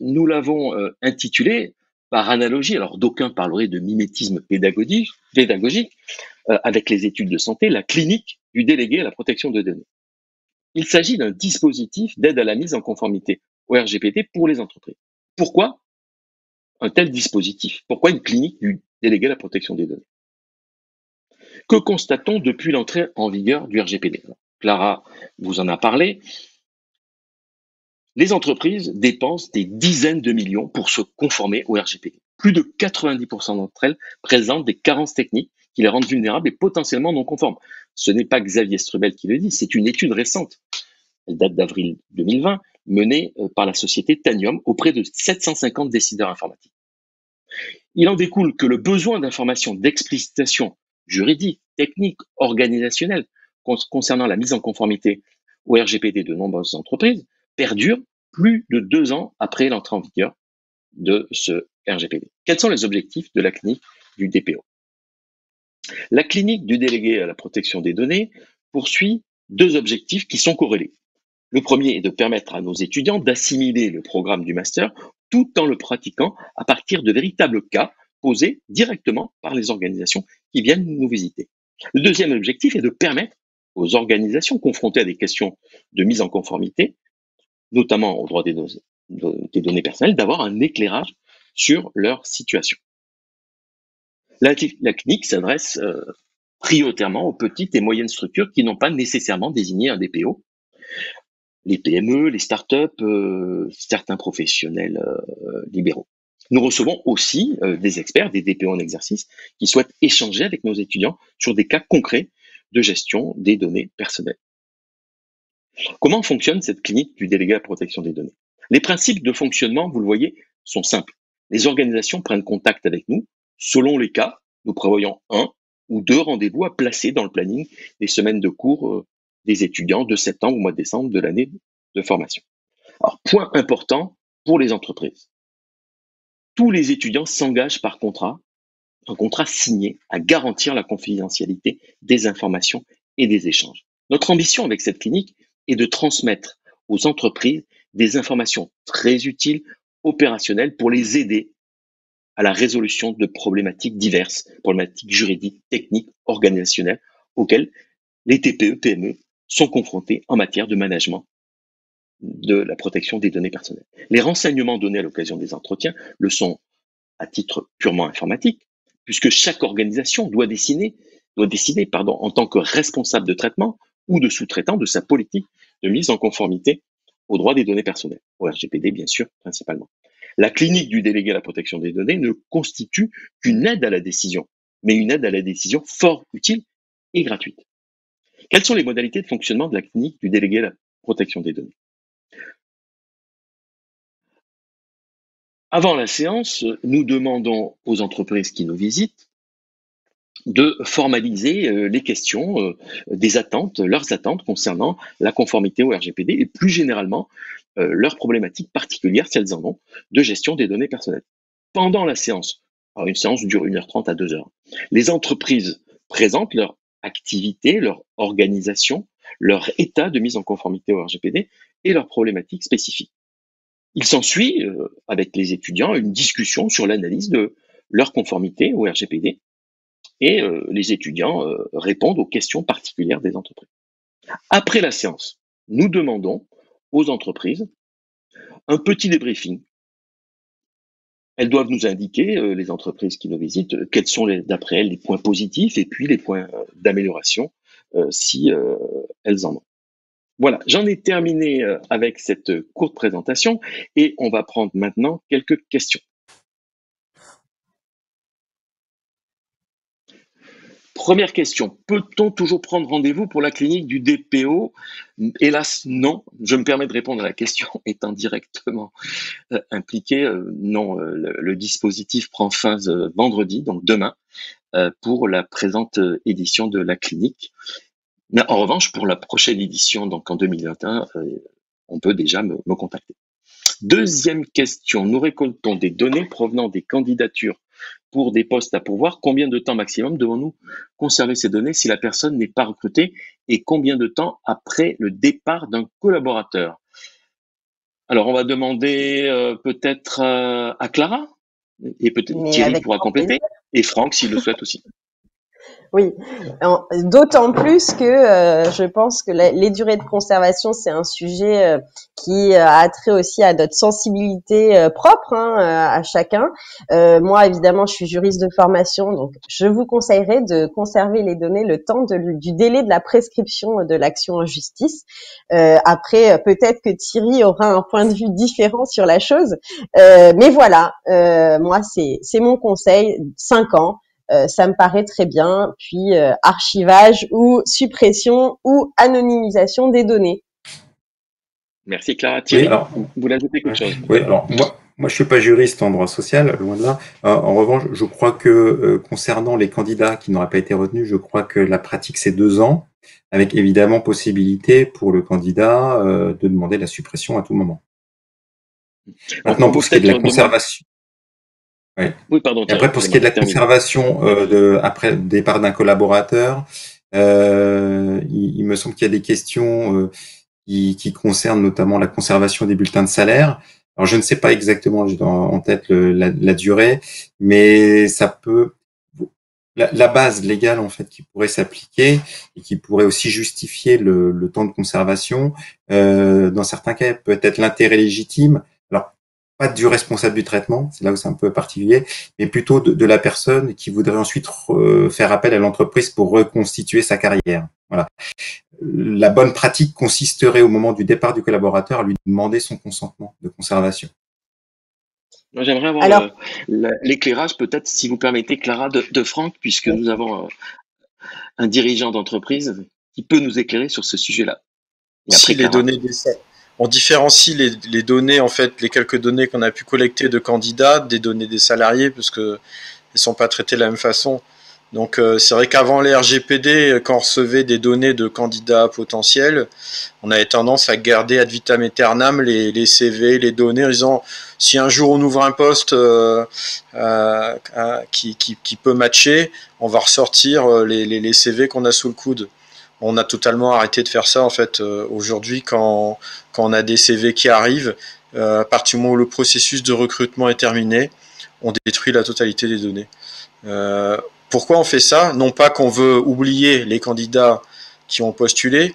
nous l'avons intitulé par analogie, alors d'aucuns parleraient de mimétisme pédagogique, avec les études de santé, la clinique du délégué à la protection de données. Il s'agit d'un dispositif d'aide à la mise en conformité au RGPD pour les entreprises. Pourquoi un tel dispositif? Pourquoi une clinique du délégué à la protection des données? Que constate-t-on depuis l'entrée en vigueur du RGPD? Clara vous en a parlé. Les entreprises dépensent des dizaines de millions pour se conformer au RGPD. Plus de 90% d'entre elles présentent des carences techniques qui les rendent vulnérables et potentiellement non conformes. Ce n'est pas Xavier Strubel qui le dit, c'est une étude récente. Elle date d'avril 2020, menée par la société Tanium auprès de 750 décideurs informatiques. Il en découle que le besoin d'informations d'explicitation juridique, technique, organisationnelle concernant la mise en conformité au RGPD de nombreuses entreprises perdure plus de 2 ans après l'entrée en vigueur de ce RGPD. Quels sont les objectifs de la clinique du DPO? La clinique du délégué à la protection des données poursuit 2 objectifs qui sont corrélés. Le premier est de permettre à nos étudiants d'assimiler le programme du master tout en le pratiquant à partir de véritables cas posés directement par les organisations qui viennent nous visiter. Le deuxième objectif est de permettre aux organisations confrontées à des questions de mise en conformité, notamment au droit des données personnelles, d'avoir un éclairage sur leur situation. La clinique s'adresse prioritairement aux petites et moyennes structures qui n'ont pas nécessairement désigné un DPO. Les PME, les startups, certains professionnels libéraux. Nous recevons aussi des experts, des DPO en exercice, qui souhaitent échanger avec nos étudiants sur des cas concrets de gestion des données personnelles. Comment fonctionne cette clinique du délégué à la protection des données? Les principes de fonctionnement, vous le voyez, sont simples. Les organisations prennent contact avec nous. Selon les cas, nous prévoyons 1 ou 2 rendez-vous à placer dans le planning des semaines de cours des étudiants de septembre au mois de décembre de l'année de formation. Alors, point important pour les entreprises. Tous les étudiants s'engagent par contrat, un contrat signé, à garantir la confidentialité des informations et des échanges. Notre ambition avec cette clinique est de transmettre aux entreprises des informations très utiles, opérationnelles, pour les aider à la résolution de problématiques diverses, problématiques juridiques, techniques, organisationnelles, auxquelles les TPE, PME sont confrontés en matière de management de la protection des données personnelles. Les renseignements donnés à l'occasion des entretiens le sont à titre purement informatique, puisque chaque organisation doit décider en tant que responsable de traitement ou de sous-traitant de sa politique de mise en conformité au droit des données personnelles, au RGPD bien sûr principalement. La clinique du délégué à la protection des données ne constitue qu'une aide à la décision, mais une aide à la décision fort utile et gratuite. Quelles sont les modalités de fonctionnement de la clinique du délégué à la protection des données? Avant la séance, nous demandons aux entreprises qui nous visitent de formaliser les questions, leurs attentes concernant la conformité au RGPD et plus généralement leurs problématiques particulières, si elles en ont, de gestion des données personnelles. Pendant la séance, alors une séance dure 1h30 à 2h, les entreprises présentent leur activité, leur organisation, leur état de mise en conformité au RGPD et leurs problématiques spécifiques. Il s'ensuit, avec les étudiants, une discussion sur l'analyse de leur conformité au RGPD et les étudiants répondent aux questions particulières des entreprises. Après la séance, nous demandons aux entreprises un petit débriefing. Elles doivent nous indiquer, les entreprises qui nous visitent, quels sont d'après elles les points positifs et puis les points d'amélioration si elles en ont. Voilà, j'en ai terminé avec cette courte présentation et on va prendre maintenant quelques questions. Première question, peut-on toujours prendre rendez-vous pour la clinique du DPO? Hélas, non. Je me permets de répondre à la question étant directement impliqué. Non, le dispositif prend fin vendredi, donc demain, pour la présente édition de la clinique. Mais en revanche, pour la prochaine édition, donc en 2021, on peut déjà me contacter. Deuxième question, nous récoltons des données provenant des candidatures pour des postes à pourvoir. Combien de temps maximum devons-nous conserver ces données si la personne n'est pas recrutée et combien de temps après le départ d'un collaborateur? Alors, on va demander peut-être à Clara et peut-être Thierry pourra compléter et Franck s'il le souhaite aussi. Oui, d'autant plus que je pense que les durées de conservation, c'est un sujet qui a trait aussi à notre sensibilité propre à chacun. Moi, évidemment, je suis juriste de formation, donc je vous conseillerais de conserver les données le temps du délai de la prescription de l'action en justice. Après, peut-être que Thierry aura un point de vue différent sur la chose, mais voilà, moi, c'est mon conseil, 5 ans. Ça me paraît très bien, puis archivage ou suppression ou anonymisation des données. Merci Clara. Thierry, alors, vous voulez ajouter quelque chose? Oui, alors moi je suis pas juriste en droit social, loin de là. En revanche, je crois que concernant les candidats qui n'auraient pas été retenus, je crois que la pratique c'est 2 ans, avec évidemment possibilité pour le candidat de demander la suppression à tout moment. Maintenant, pour ce qui est de la conservation. Ouais. Oui, pardon. Et après, pour ce qui est de la conservation après le départ d'un collaborateur, il me semble qu'il y a des questions qui concernent notamment la conservation des bulletins de salaire. Alors, je ne sais pas exactement, j'ai en tête la durée, mais ça peut la base légale en fait qui pourrait s'appliquer et qui pourrait aussi justifier le temps de conservation. Dans certains cas, peut-être l'intérêt légitime. Alors, pas du responsable du traitement, c'est là où c'est un peu particulier, mais plutôt de la personne qui voudrait ensuite faire appel à l'entreprise pour reconstituer sa carrière. Voilà. La bonne pratique consisterait au moment du départ du collaborateur à lui demander son consentement de conservation. Moi, j'aimerais avoir l'éclairage, peut-être, si vous permettez, Clara, de Franck, puisque nous avons un dirigeant d'entreprise qui peut nous éclairer sur ce sujet-là. Si les données on différencie les données, en fait, les quelques données qu'on a pu collecter de candidats, des données des salariés, parce que elles sont pas traitées de la même façon. Donc c'est vrai qu'avant les RGPD, quand on recevait des données de candidats potentiels, on avait tendance à garder ad vitam aeternam les CV, les données, en disant si un jour on ouvre un poste qui peut matcher, on va ressortir les CV qu'on a sous le coude. On a totalement arrêté de faire ça en fait. Aujourd'hui, quand on a des CV qui arrivent, à partir du moment où le processus de recrutement est terminé, on détruit la totalité des données. Pourquoi on fait ça? Non pas qu'on veut oublier les candidats qui ont postulé,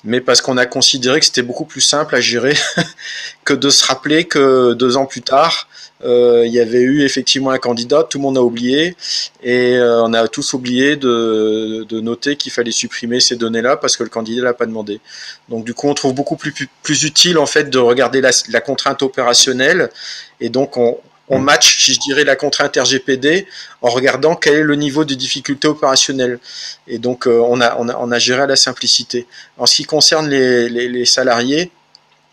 mais parce qu'on a considéré que c'était beaucoup plus simple à gérer que de se rappeler que 2 ans plus tard, il y avait eu effectivement un candidat, tout le monde a oublié, et on a tous oublié de noter qu'il fallait supprimer ces données-là parce que le candidat l'a pas demandé. Donc du coup, on trouve beaucoup plus utile en fait de regarder la contrainte opérationnelle, et donc on match, je dirais, la contrainte RGPD en regardant quel est le niveau de difficulté opérationnelle. Et donc on a géré à la simplicité. En ce qui concerne les salariés,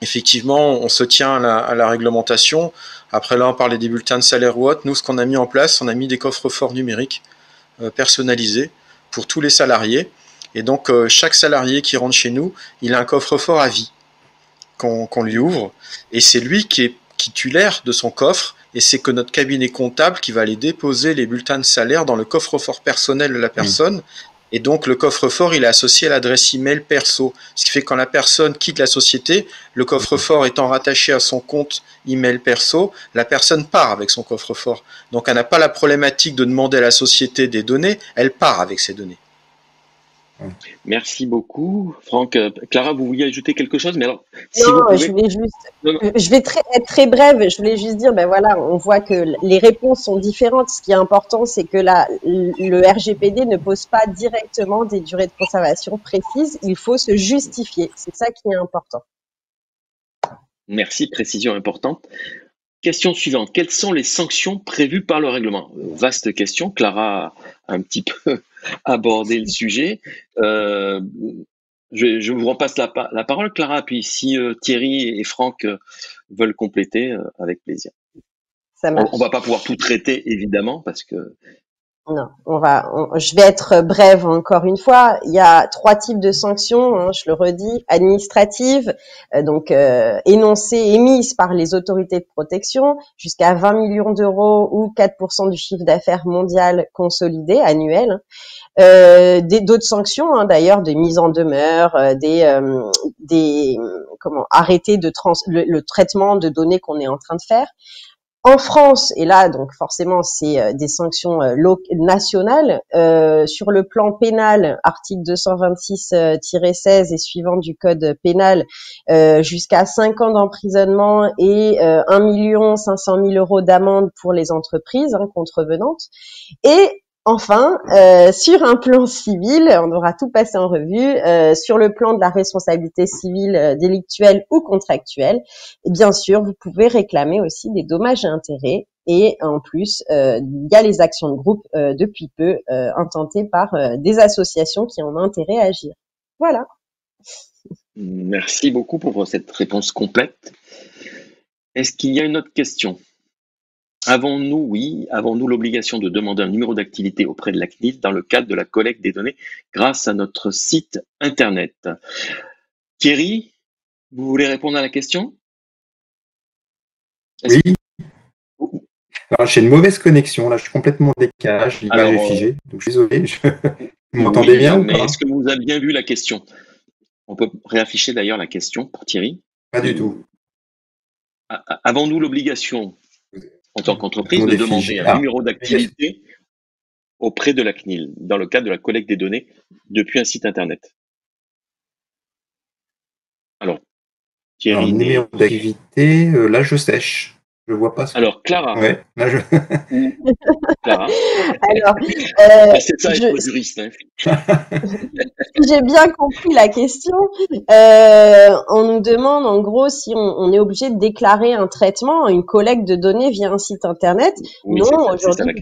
effectivement, on se tient à la réglementation. Après là, on parlait des bulletins de salaire ou autre. Nous, ce qu'on a mis en place, on a mis des coffres-forts numériques personnalisés pour tous les salariés. Et donc, chaque salarié qui rentre chez nous, il a un coffre-fort à vie qu'on lui ouvre. Et c'est lui qui est titulaire de son coffre. Et c'est que notre cabinet comptable qui va aller déposer les bulletins de salaire dans le coffre-fort personnel de la personne. Et donc, le coffre-fort, il est associé à l'adresse email perso. Ce qui fait que quand la personne quitte la société, le coffre-fort étant rattaché à son compte email perso, la personne part avec son coffre-fort. Donc, elle n'a pas la problématique de demander à la société des données, elle part avec ses données. Merci beaucoup, Franck. Clara, vous vouliez ajouter quelque chose? Mais alors, si Non, vous pouvez... je voulais juste, je vais être très brève. Je voulais juste dire, ben voilà, on voit que les réponses sont différentes. Ce qui est important, c'est que le RGPD ne pose pas directement des durées de conservation précises. Il faut se justifier. C'est ça qui est important. Merci, précision importante. Question suivante. Quelles sont les sanctions prévues par le règlement? Vaste question. Clara a un petit peu abordé le sujet. Je vous repasse la parole, Clara, puis si Thierry et Franck veulent compléter, avec plaisir. Ça marche. On va pas pouvoir tout traiter, évidemment, parce que... Non, je vais être brève encore une fois. Il y a 3 types de sanctions, hein, je le redis, administratives, émises par les autorités de protection, jusqu'à 20 millions d'euros ou 4% du chiffre d'affaires mondial consolidé annuel. D'autres sanctions, hein, d'ailleurs, des mises en demeure, arrêter le traitement de données qu'on est en train de faire. En France, et là, donc forcément, c'est des sanctions nationales. Sur le plan pénal, article 226-16 et suivant du code pénal, jusqu'à 5 ans d'emprisonnement et 1 500 000 € d'amende pour les entreprises contrevenantes. Et enfin, sur un plan civil, on aura tout passé en revue, sur le plan de la responsabilité civile délictuelle ou contractuelle, et bien sûr, vous pouvez réclamer aussi des dommages et intérêts. Et en plus, il y a les actions de groupe depuis peu intentées par des associations qui ont intérêt à agir. Voilà. Merci beaucoup pour cette réponse complète. Est-ce qu'il y a une autre question? Avons-nous l'obligation de demander un numéro d'activité auprès de la CNIL dans le cadre de la collecte des données grâce à notre site internet? Thierry, vous voulez répondre à la question? Oui. Alors, j'ai une mauvaise connexion, là, je suis complètement en décalage, l'image est figée, donc je suis désolé. Vous m'entendez bien ou mais pas? est-ce que vous avez bien vu la question? On peut réafficher d'ailleurs la question pour Thierry. Pas du tout. Avons-nous l'obligation, en tant qu'entreprise, de demander un numéro d'activité auprès de la CNIL dans le cadre de la collecte des données depuis un site internet? Alors, Thierry. Alors, numéro d'activité, là je sèche. Je vois pas. Alors, Clara. Ouais, là je. Clara. Alors, c'est ça être juriste. Si j'ai bien compris la question, on nous demande en gros si on est obligé de déclarer un traitement, une collecte de données via un site internet. Oui, non, aujourd'hui,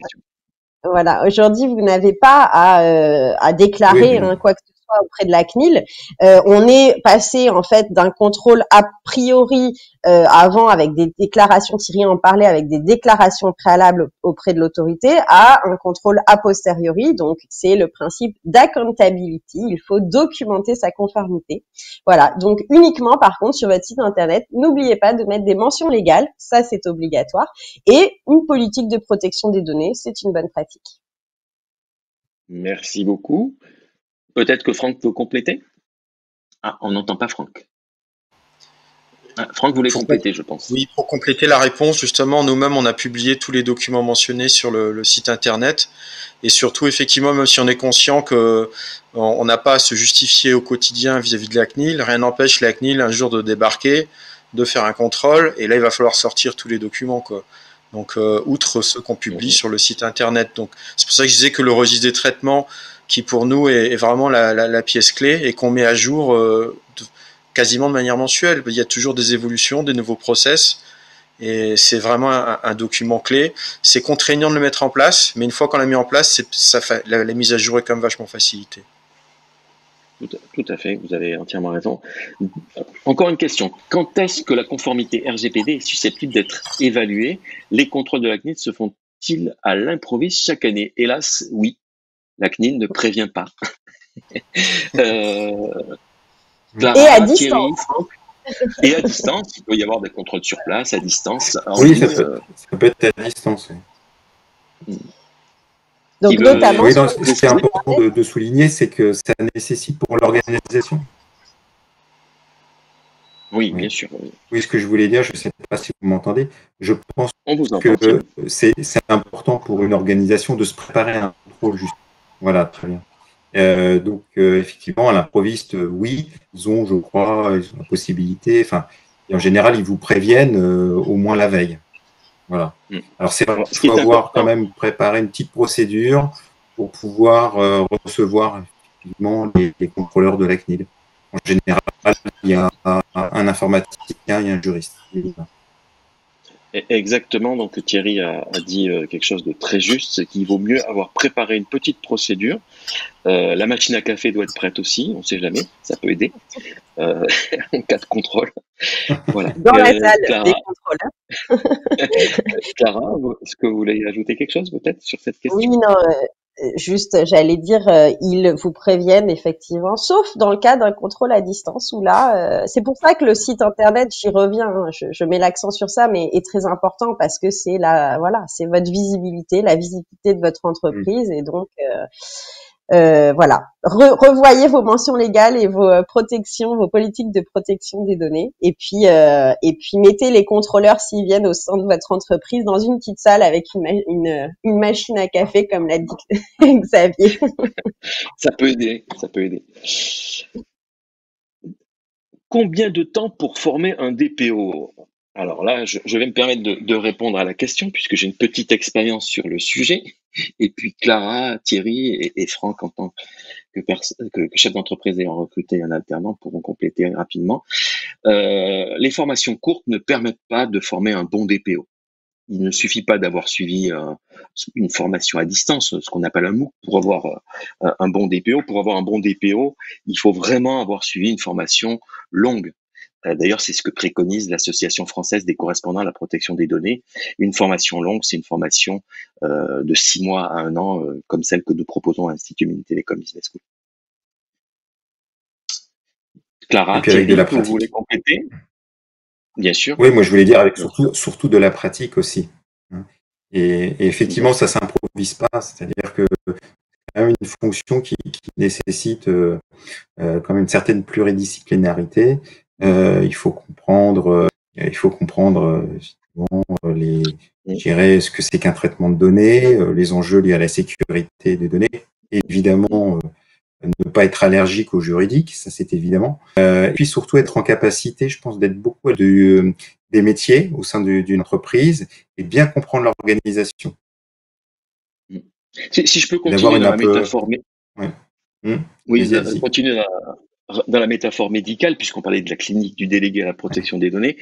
voilà, aujourd'hui vous n'avez pas à déclarer quoi que ce soit auprès de la CNIL. On est passé en fait d'un contrôle a priori avant avec des déclarations, Thierry en parlait, avec des déclarations préalables auprès de l'autorité à un contrôle a posteriori. Donc c'est le principe d'accountability. Il faut documenter sa conformité. Voilà. Donc uniquement par contre sur votre site internet, n'oubliez pas de mettre des mentions légales, ça c'est obligatoire, et une politique de protection des données, c'est une bonne pratique. Merci beaucoup. Peut-être que Franck peut compléter? Ah, on n'entend pas Franck. Franck voulait Pour compléter, je pense. Oui, pour compléter la réponse, justement, nous-mêmes, on a publié tous les documents mentionnés sur le site internet. Et surtout, effectivement, même si on est conscient que on n'a pas à se justifier au quotidien vis-à-vis de la CNIL, rien n'empêche la CNIL un jour de débarquer, de faire un contrôle, et là, il va falloir sortir tous les documents, quoi. Donc, outre ceux qu'on publie sur le site internet. Donc, c'est pour ça que je disais que le registre des traitements, qui pour nous est vraiment la pièce clé, et qu'on met à jour quasiment de manière mensuelle. Il y a toujours des évolutions, des nouveaux process, et c'est vraiment un document clé. C'est contraignant de le mettre en place, mais une fois qu'on l'a mis en place, la mise à jour est quand même vachement facilitée. Tout à fait, vous avez entièrement raison. Encore une question. Quand est-ce que la conformité RGPD est susceptible d'être évaluée? Les contrôles de la CNIL se font-ils à l'improviste chaque année? Hélas, oui. La CNIL ne prévient pas. Clara, Et à Thierry, distance. Franck. Et à distance, il peut y avoir des contrôles sur place, à distance. Oui, ça peut être à distance. Oui. Donc, notamment, oui, ce qui est important de souligner, c'est que ça nécessite pour l'organisation. Oui, bien sûr. Oui, ce que je voulais dire, je ne sais pas si vous m'entendez, je pense que c'est important pour une organisation de se préparer à un contrôle juste. Voilà, très bien. Donc, effectivement, à l'improviste, oui, ils ont, je crois, ils ont la possibilité, enfin, et en général, ils vous préviennent au moins la veille. Voilà. Alors, c'est vrai qu'il faut avoir quand même préparé une petite procédure pour pouvoir recevoir effectivement les contrôleurs de la CNIL. En général, il y a un informaticien et un juriste. Exactement, donc Thierry a dit quelque chose de très juste, c'est qu'il vaut mieux avoir préparé une petite procédure. La machine à café doit être prête aussi, on ne sait jamais, ça peut aider en cas de contrôle. Voilà. Dans la salle des contrôleurs. Clara, est-ce que vous voulez ajouter quelque chose peut-être sur cette question? Oui, non, juste, j'allais dire, ils vous préviennent effectivement, sauf dans le cas d'un contrôle à distance où là, c'est pour ça que le site internet, j'y reviens, hein, je mets l'accent sur ça, mais est très important parce que c'est c'est votre visibilité, la visibilité de votre entreprise, et donc voilà, revoyez vos mentions légales et vos protections, vos politiques de protection des données, et puis mettez les contrôleurs s'ils viennent au sein de votre entreprise dans une petite salle avec une machine à café, comme l'a dit Xavier. Ça peut aider, ça peut aider. Combien de temps pour former un DPO? Alors là, je vais me permettre de répondre à la question puisque j'ai une petite expérience sur le sujet. Et puis Clara, Thierry et Franck, en tant que chef d'entreprise ayant recruté un alternant, pourront compléter rapidement. Les formations courtes ne permettent pas de former un bon DPO. Il ne suffit pas d'avoir suivi une formation à distance, ce qu'on appelle un MOOC, pour avoir un bon DPO. Pour avoir un bon DPO, il faut vraiment avoir suivi une formation longue. D'ailleurs, c'est ce que préconise l'Association française des correspondants à la protection des données. Une formation longue, c'est une formation de 6 mois à 1 an, comme celle que nous proposons à l'Institut Mines-Télécom Business School. Clara, Thierry, vous voulez compléter? Bien sûr. Oui, moi je voulais dire avec surtout de la pratique aussi. Et effectivement, ça s'improvise pas, c'est-à-dire que c'est quand même une fonction qui nécessite quand même une certaine pluridisciplinarité. Il faut comprendre je dirais, ce que c'est qu'un traitement de données, les enjeux liés à la sécurité des données, évidemment. Ne pas être allergique au juridique, ça c'est évidemment. Et puis surtout être en capacité, je pense, d'être beaucoup des métiers au sein d'une entreprise et bien comprendre l'organisation. Si je peux continuer dans la métaphore, continuer dans la métaphore médicale, puisqu'on parlait de la clinique du délégué à la protection des données.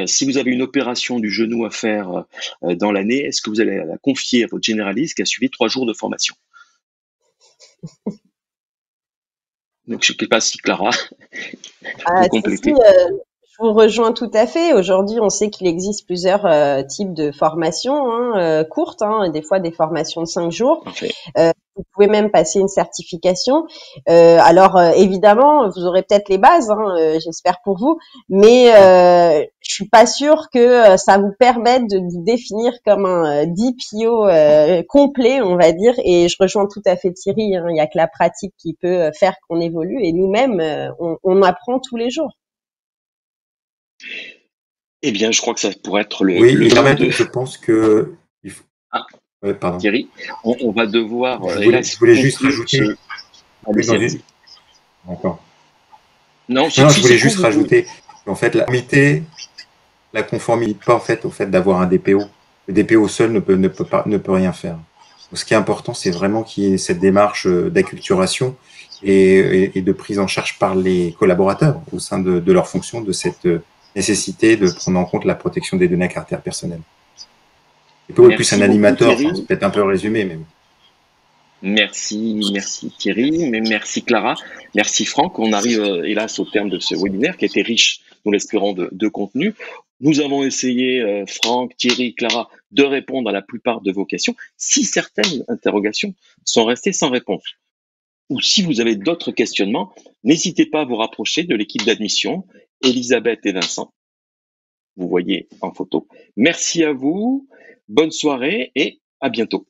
Si vous avez une opération du genou à faire dans l'année, est-ce que vous allez la confier à votre généraliste qui a suivi 3 jours de formation? Donc, je ne sais pas si Clara peut compléter. Je vous rejoins tout à fait. Aujourd'hui, on sait qu'il existe plusieurs types de formations courtes, et des fois des formations de 5 jours. Vous pouvez même passer une certification. Alors, évidemment, vous aurez peut-être les bases, j'espère pour vous, mais je suis pas sûre que ça vous permette de vous définir comme un DPO complet, on va dire. Et je rejoins tout à fait Thierry. Il y a que la pratique qui peut faire qu'on évolue. Et nous-mêmes, on apprend tous les jours. Eh bien, je crois que ça pourrait être le Oui, et mot là, de je pense que... ah, Ouais, pardon. Thierry. On va devoir, Je hélas, voulais juste conclure rajouter, oui, allez-y, allez-y. D'accord. Non, Non, je si voulais c'est court, juste rajouter qu'en fait, la conformité pas en fait au fait d'avoir un DPO. Le DPO seul ne peut rien faire. Donc, ce qui est important, c'est vraiment qu'il y ait cette démarche d'acculturation et de prise en charge par les collaborateurs au sein de leur fonction de cette nécessité de prendre en compte la protection des données à caractère personnel. DPO est plus un merci beaucoup, animateur, enfin, c'est Thierry. peut-être un peu résumé, mais Merci Thierry, mais merci Clara, merci Franck. On arrive hélas au terme de ce webinaire qui a été riche, nous l'espérons, de contenu. Nous avons essayé, Franck, Thierry, Clara, de répondre à la plupart de vos questions. Si certaines interrogations sont restées sans réponse, ou si vous avez d'autres questionnements, n'hésitez pas à vous rapprocher de l'équipe d'admission, Elisabeth et Vincent. Vous voyez en photo. Merci à vous, bonne soirée et à bientôt.